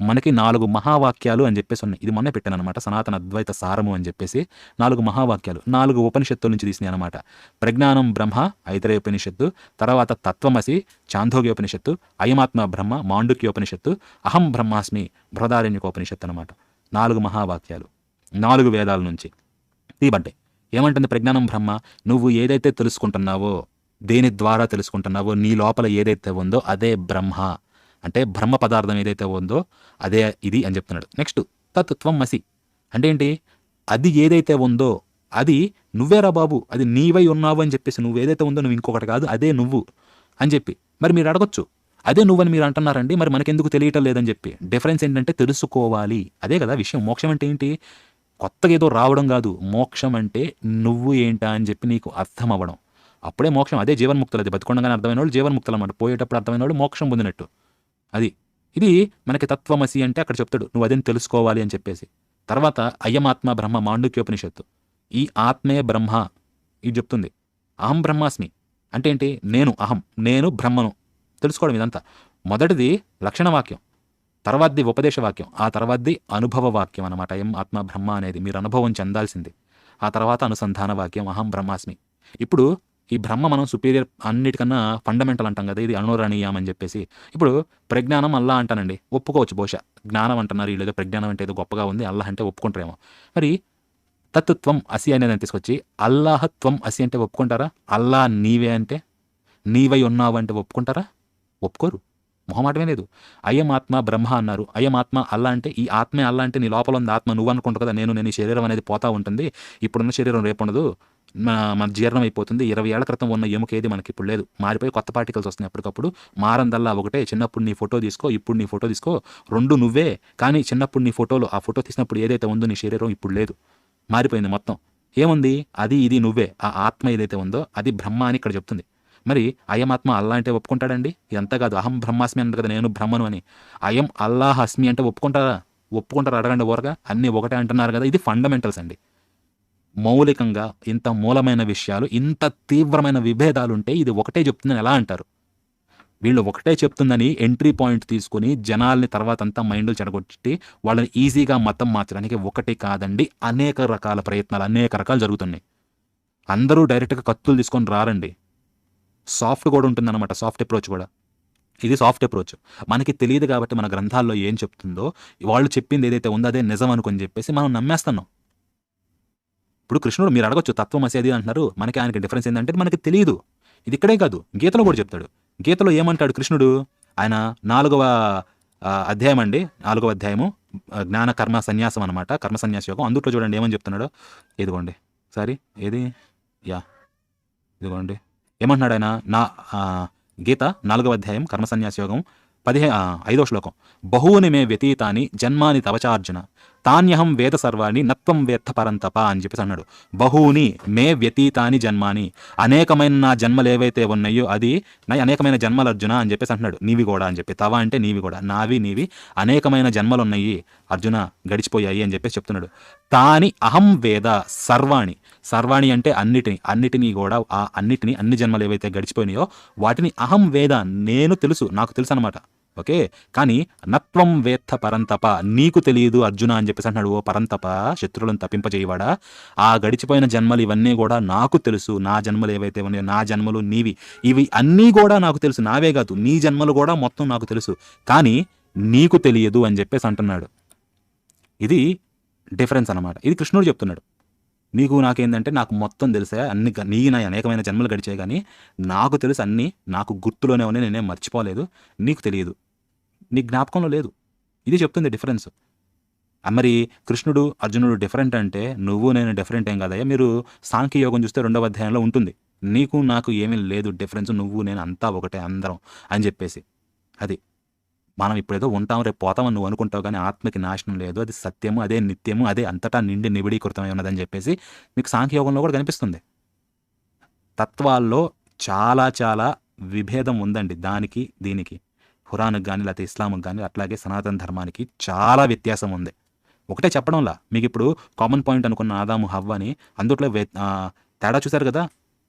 మనకి 4 మహావాక్యాలు అని చెప్పేసి ఉన్నాయి. ఇది మొన్నే పెట్టాను అనమాట, సనాతన అద్వైత సారము అని చెప్పేసి 4 మహావాక్యాలు, 4 ఉపనిషత్తుల నుంచి తీసినాయి అనమాట. ప్రజ్ఞానం బ్రహ్మ ఐతరేయోపనిషత్తు, తర్వాత తత్వమసి చాందోగ్యోపనిషత్తు, అయమాత్మ బ్రహ్మ మాండుక్యోపనిషత్తు, అహం బ్రహ్మాస్మి బృహదారణ్యకోపనిషత్తు అనమాట. 4 మహావాక్యాలు 4 వేదాల నుంచి తీయబడ్డాయి. ఏమంటుంది ప్రజ్ఞానం బ్రహ్మ, నువ్వు ఏదైతే తెలుసుకుంటున్నావో, దేని ద్వారా తెలుసుకుంటున్నావో, నీ లోపల ఏదైతే ఉందో అదే బ్రహ్మ, అంటే బ్రహ్మ పదార్థం ఏదైతే ఉందో అదే ఇది అని చెప్తున్నాడు. నెక్స్ట్ తత్వం మసి అంటే ఏంటి, అది ఏదైతే ఉందో అది నువ్వేరా బాబు, అది నీవై ఉన్నావు అని చెప్పేసి, నువ్వు ఏదైతే ఉందో నువ్వు ఇంకొకటి కాదు, అదే నువ్వు అని చెప్పి. మరి మీరు అడగొచ్చు, అదే నువ్వని మీరు అంటున్నారండి, మరి మనకెందుకు తెలియటం లేదని చెప్పి. డిఫరెన్స్ ఏంటంటే తెలుసుకోవాలి, అదే కదా విషయం. మోక్షం అంటే ఏంటి, కొత్తగా ఏదో రావడం కాదు. మోక్షం అంటే నువ్వు ఏంటా అని చెప్పి నీకు అర్థం అవ్వడం, అప్పుడే మోక్షం. అదే జీవన్ముక్తులు. అది బతికొండగానే అర్థమైన వాళ్ళు జీవన్ముక్తులు అన్నమాట, పోయేటప్పుడు అర్థమైన వాళ్ళు మోక్షం పొందినట్టు. ఇది మనకి తత్వమసి అంటే అక్కడ చెప్తాడు నువ్వు అదేం తెలుసుకోవాలి అని చెప్పేసి. తర్వాత అయమాత్మ బ్రహ్మ మాండుక్యోపనిషత్తు, ఈ ఆత్మే బ్రహ్మ ఇది చెప్తుంది. అహం బ్రహ్మాస్మి అంటే ఏంటి, నేను బ్రహ్మను తెలుసుకోవడం. ఇదంతా మొదటిది లక్షణ వాక్యం, తర్వాతది ఉపదేశ వాక్యం, ఆ తర్వాతది అనుభవ వాక్యం అనమాట. అయం ఆత్మ బ్రహ్మ అనేది మీరు అనుభవం చెందాల్సింది. ఆ తర్వాత అనుసంధాన వాక్యం అహం బ్రహ్మాస్మి. ఇప్పుడు ఈ బ్రహ్మ మనం సుపీరియర్ అన్నిటికన్నా ఫండమెంటల్ అంటాం కదా, ఇది అనురణీయం అని చెప్పేసి. ఇప్పుడు ప్రజ్ఞానం అల్లా అంటానండి, ఒప్పుకోవచ్చు. బహుశా జ్ఞానం అంటున్నారు వీళ్ళు, ఏదో ప్రజ్ఞానం అంటే ఏదో గొప్పగా ఉంది, అల్లాహ్ అంటే ఒప్పుకుంటారేమో. మరి తత్వం అసి అనేది తీసుకొచ్చి అల్లాహత్వం అసి అంటే ఒప్పుకుంటారా? అల్లా నీవే అంటే, నీవై ఉన్నావు అంటే ఒప్పుకుంటారా? ఒప్పుకోరు, మొహమాటమే లేదు. అయం ఆత్మ బ్రహ్మ అన్నారు, అయం ఆత్మ అల్లా అంటే, ఈ ఆత్మే అల్లా అంటే నీ లోపల ఉంది ఆత్మ. నువ్వు అనుకుంటావు కదా నేను ఈ శరీరం అనేది పోతా ఉంటుంది, ఇప్పుడున్న శరీరం రేపు ఉండదు, మన జీర్ణం అయిపోతుంది. 20 ఏళ్ల క్రితం ఉన్న ఎముక ఏది మనకి ఇప్పుడు లేదు, మారిపోయి కొత్త పార్టికల్స్ వస్తున్నాయి అప్పటికప్పుడు. మారందల్లా ఒకటే, చిన్నప్పుడు నీ ఫోటో తీసుకో, ఇప్పుడు నీ ఫోటో తీసుకో, రెండు నువ్వే. కానీ చిన్నప్పుడు నీ ఫోటోలో, ఆ ఫోటో తీసినప్పుడు ఏదైతే ఉందో నీ శరీరం ఇప్పుడు లేదు, మారిపోయింది మొత్తం. ఏముంది, అది ఇది నువ్వే. ఆ ఆత్మ ఏదైతే ఉందో అది బ్రహ్మ అని ఇక్కడ చెప్తుంది. మరి అయమాత్మ అల్లా అంటే ఒప్పుకుంటాడండి? ఇదంతా కాదు, అహం బ్రహ్మాస్మి అన్నారు కదా, నేను బ్రహ్మను అని. అయం అల్లాహ్ అస్మి అంటే ఒప్పుకుంటారా? అడగండి ఊరగా. అన్నీ ఒకటే అంటున్నారు కదా. ఇది ఫండమెంటల్స్ అండి. మౌలికంగా ఇంత మూలమైన విషయాలు, ఇంత తీవ్రమైన విభేదాలుంటే ఇది ఒకటే చెప్తుందని ఎలా అంటారు? వీళ్ళు ఒకటే చెప్తుందని ఎంట్రీ పాయింట్ తీసుకొని జనాల్ని తర్వాత అంతా మైండ్లు చెడగొట్టి వాళ్ళని ఈజీగా మతం మార్చడానికి ఒకటి కాదండి, అనేక రకాల ప్రయత్నాలు, అనేక రకాలు జరుగుతున్నాయి. అందరూ డైరెక్ట్గా కత్తులు తీసుకొని రారండి. సాఫ్ట్ కూడా ఉంటుందన్నమాట, సాఫ్ట్ అప్రోచ్ కూడా. ఇది సాఫ్ట్ అప్రోచ్. మనకి తెలియదు కాబట్టి మన గ్రంథాల్లో ఏం చెప్తుందో, వాళ్ళు చెప్పింది ఏదైతే ఉందో అదే నిజం అనుకొని చెప్పేసి మనం నమ్మేస్తున్నాం. ఇప్పుడు కృష్ణుడు మీరు అడగొచ్చు తత్వమసి అది అంటున్నారు, మనకి ఆయనకి డిఫరెన్స్ ఏంటంటే మనకి తెలియదు. ఇది ఇక్కడే కాదు, గీతలో కూడా చెప్తాడు. గీతలో ఏమంటాడు కృష్ణుడు? ఆయన 4వ అధ్యాయం అండి, 4వ అధ్యాయము జ్ఞాన కర్మ సన్యాసం అనమాట, కర్మ సన్యాస యోగం. అందుట్లో చూడండి ఏమని చెప్తున్నాడు. ఇదిగోండి సారీ ఏది ఇదిగోండి ఏమంటున్నాడు ఆయన. గీత 4వ అధ్యాయం కర్మ సన్యాస యోగం 5వ శ్లోకం. బహూని మే వ్యతీతాని జన్మాని తవచార్జున తాన్యహం వేద సర్వాణి నత్వం వేత్త పరంతప అని చెప్పేసి అన్నాడు. బహూని మే వ్యతీతాని జన్మాని, అనేకమైన నా జన్మలు ఏవైతే ఉన్నాయో అది నా అనేకమైన జన్మలు అర్జున అని చెప్పేసి అంటున్నాడు. నీవి కూడా అని చెప్పి, తవ అంటే నీవి కూడా, నావి నీవి అనేకమైన జన్మలు ఉన్నాయి అర్జున, గడిచిపోయాయి అని చెప్పేసి చెప్తున్నాడు. తాని అహం వేద సర్వాణి, సర్వాణి అంటే అన్నిటినీ కూడా, ఆ అన్నిటినీ అన్ని జన్మలు ఏవైతే గడిచిపోయినాయో వాటిని అహం వేద, నేను తెలుసు, నాకు తెలుసు అనమాట. ఓకే, కానీ నత్వం వేత్త పరంతప, నీకు తెలియదు అర్జున అని చెప్పేసి అంటున్నాడు. ఓ పరంతప, శత్రువులను తప్పింపజేయవాడా, ఆ గడిచిపోయిన జన్మలు ఇవన్నీ కూడా నాకు తెలుసు. నా జన్మలు ఏవైతే ఉన్నాయో, నా జన్మలు నీవి, ఇవి అన్నీ కూడా నాకు తెలుసు. నావే కాదు, నీ జన్మలు కూడా మొత్తం నాకు తెలుసు, కానీ నీకు తెలియదు అని చెప్పేసి అంటున్నాడు. ఇది డిఫరెన్స్ అనమాట. ఇది కృష్ణుడు చెప్తున్నాడు. నీకు నాకేందంటే నాకు మొత్తం తెలిసా, నీ నా అనేకమైన జన్మలు గడిచాయి, కానీ నాకు తెలుసు అన్నీ, నాకు గుర్తులోనే ఉన్నాయి, నేనేం మర్చిపోలేదు. నీకు తెలియదు, నీ జ్ఞాపకంలో లేదు. ఇది చెప్తుంది డిఫరెన్స్. మరి కృష్ణుడు అర్జునుడు డిఫరెంట్ అంటే నువ్వు నేను డిఫరెంట్ ఏం కాదయ్యా. మీరు సాంఖ్యయోగం చూస్తే 2వ అధ్యాయంలో ఉంటుంది, నీకు నాకు ఏమీ లేదు డిఫరెన్స్, నువ్వు నేను అంతా ఒకటే అందరం అని చెప్పేసి. అది మనం ఇప్పుడేదో ఉంటాం రేపు పోతామని నువ్వు అనుకుంటావు, కానీ ఆత్మకి నాశనం లేదు, అది సత్యము, అదే నిత్యము, అదే అంతటా నిండి నిబిడీకృతమై ఉన్నదని చెప్పేసి మీకు సాంఖ్యయోగంలో కూడా కనిపిస్తుంది. తత్వాల్లో చాలా చాలా విభేదం ఉందండి, దానికి దీనికి, ఖురాన్కి కానీ లేకపోతే ఇస్లాంకి కానీ అట్లాగే సనాతన ధర్మానికి చాలా వ్యత్యాసం ఉంది. ఒకటే చెప్పడంలా మీకు ఇప్పుడు కామన్ పాయింట్ అనుకున్న ఆదాము హవ్వని, అందుట్లో తేడా చూశారు కదా.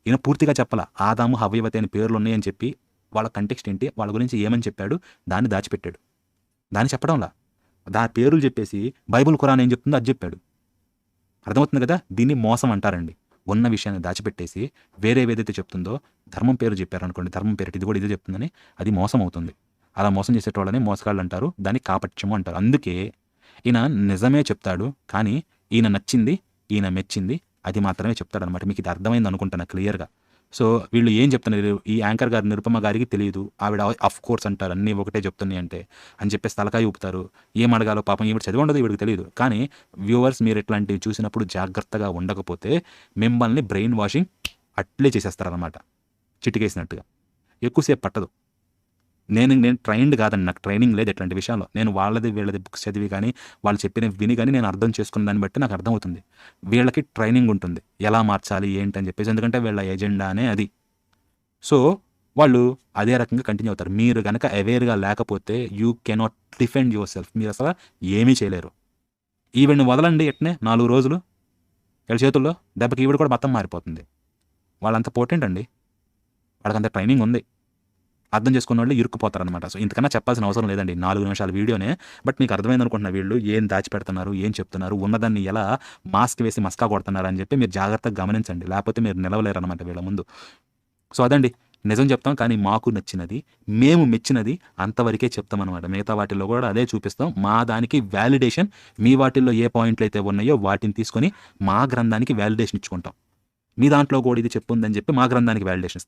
ఈయన పూర్తిగా చెప్పాల, ఆదాము హవ్యవతి అని పేర్లు ఉన్నాయని చెప్పి వాళ్ళ కంటెక్స్ట్ ఏంటి, వాళ్ళ గురించి ఏమని చెప్పాడు, దాన్ని దాచిపెట్టాడు. దాన్ని చెప్పడంలా దాని పేర్లు చెప్పేసి బైబుల్ ఖురాన్ ఏం చెప్తుందో అది చెప్పాడు. అర్థమవుతుంది కదా. దీన్ని మోసం అంటారండి. ఉన్న విషయాన్ని దాచిపెట్టేసి వేరే ఏదైతే చెప్తుందో, ధర్మం పేరు చెప్పారనుకోండి, ధర్మం పేరు ఇది కూడా ఇదే చెప్తుందని, అది మోసం అవుతుంది. అలా మోసం చేసేటోళ్ళని మోసగాళ్ళు అంటారు, దాన్ని కాపట్యము అంటారు. అందుకే ఈయన నిజమే చెప్తాడు, కానీ ఈయన నచ్చింది, ఈయన మెచ్చింది అది మాత్రమే చెప్తాడు అనమాట. మీకు ఇది అర్థమైంది అనుకుంటున్నా క్లియర్గా. సో వీళ్ళు ఏం చెప్తున్నారు, ఈ యాంకర్ గారు నిరుపమ గారికి తెలియదు, ఆవిడ అఫ్ కోర్స్ అంటారు, అన్నీ ఒకటే చెప్తున్నాయి అంటే అని చెప్పేసి తలకాయ ఊపుతారు. ఏం అడగాలో పాపం ఈవిడ చదివి ఉండదు, ఈవిడికి తెలియదు. కానీ వ్యూవర్స్ మీరు ఇట్లాంటివి చూసినప్పుడు జాగ్రత్తగా ఉండకపోతే మిమ్మల్ని బ్రెయిన్ వాషింగ్ అట్లే చేసేస్తారనమాట, చిటికేసినట్టుగా. ఎక్కువసేపు పట్టదు. నేను ట్రైన్డ్ కాదండి, నాకు ట్రైనింగ్ లేదు ఇట్లాంటి విషయాల్లో. నేను వాళ్ళది వీళ్ళది బుక్స్ చదివి కానీ వాళ్ళు చెప్పినవి విని కానీ నేను అర్థం చేసుకున్న దాన్ని బట్టి నాకు అర్థమవుతుంది. వీళ్ళకి ట్రైనింగ్ ఉంటుంది ఎలా మార్చాలి ఏంటని చెప్పేసి, ఎందుకంటే వీళ్ళ ఎజెండానే అది. సో వాళ్ళు అదే రకంగా కంటిన్యూ అవుతారు. మీరు కనుక అవేర్గా లేకపోతే you cannot defend your self, మీరు అసలు ఏమీ చేయలేరు. ఈవిడ్ని వదలండి ఎట్నే 4 రోజులు వీళ్ళ చేతుల్లో, దెబ్బకి ఈవిడ కూడా మొత్తం మారిపోతుంది. వాళ్ళంత పోటెంట్ అండి, వాళ్ళకంత ట్రైనింగ్ ఉంది. అర్థం చేసుకున్న వాళ్ళు ఇరుక్కుపోతారనమాట. సో ఇంతకన్నా చెప్పాల్సిన అవసరం లేదండి, 4 నిమిషాల వీడియోనే. బట్ మీకు అర్థమైంది అనుకుంటున్నా వీళ్ళు ఏం దాచిపెడుతున్నారు, ఏం చెప్తున్నారు, ఉన్నదాన్ని ఎలా మాస్క్ వేసి మస్కా కొడుతున్నారు అని చెప్పి మీరు జాగ్రత్తగా గమనించండి, లేకపోతే మీరు నిలవలేరు అనమాట వీళ్ళ ముందు. సో అదండి, నిజం చెప్తాం, కానీ మాకు నచ్చినది, మేము మెచ్చినది అంతవరకే చెప్తాం అనమాట. మిగతా వాటిల్లో కూడా అదే చూపిస్తాం. మా దానికి వ్యాలిడేషన్, మీ వాటిల్లో ఏ పాయింట్లు అయితే ఉన్నాయో వాటిని తీసుకొని మా గ్రంథానికి వ్యాలిడేషన్ ఇచ్చుకుంటాం. మీ దాంట్లో కూడా ఇది చెప్పుందని చెప్పి మా గ్రంథానికి వ్యాలిడేషన్ ఇస్తాం.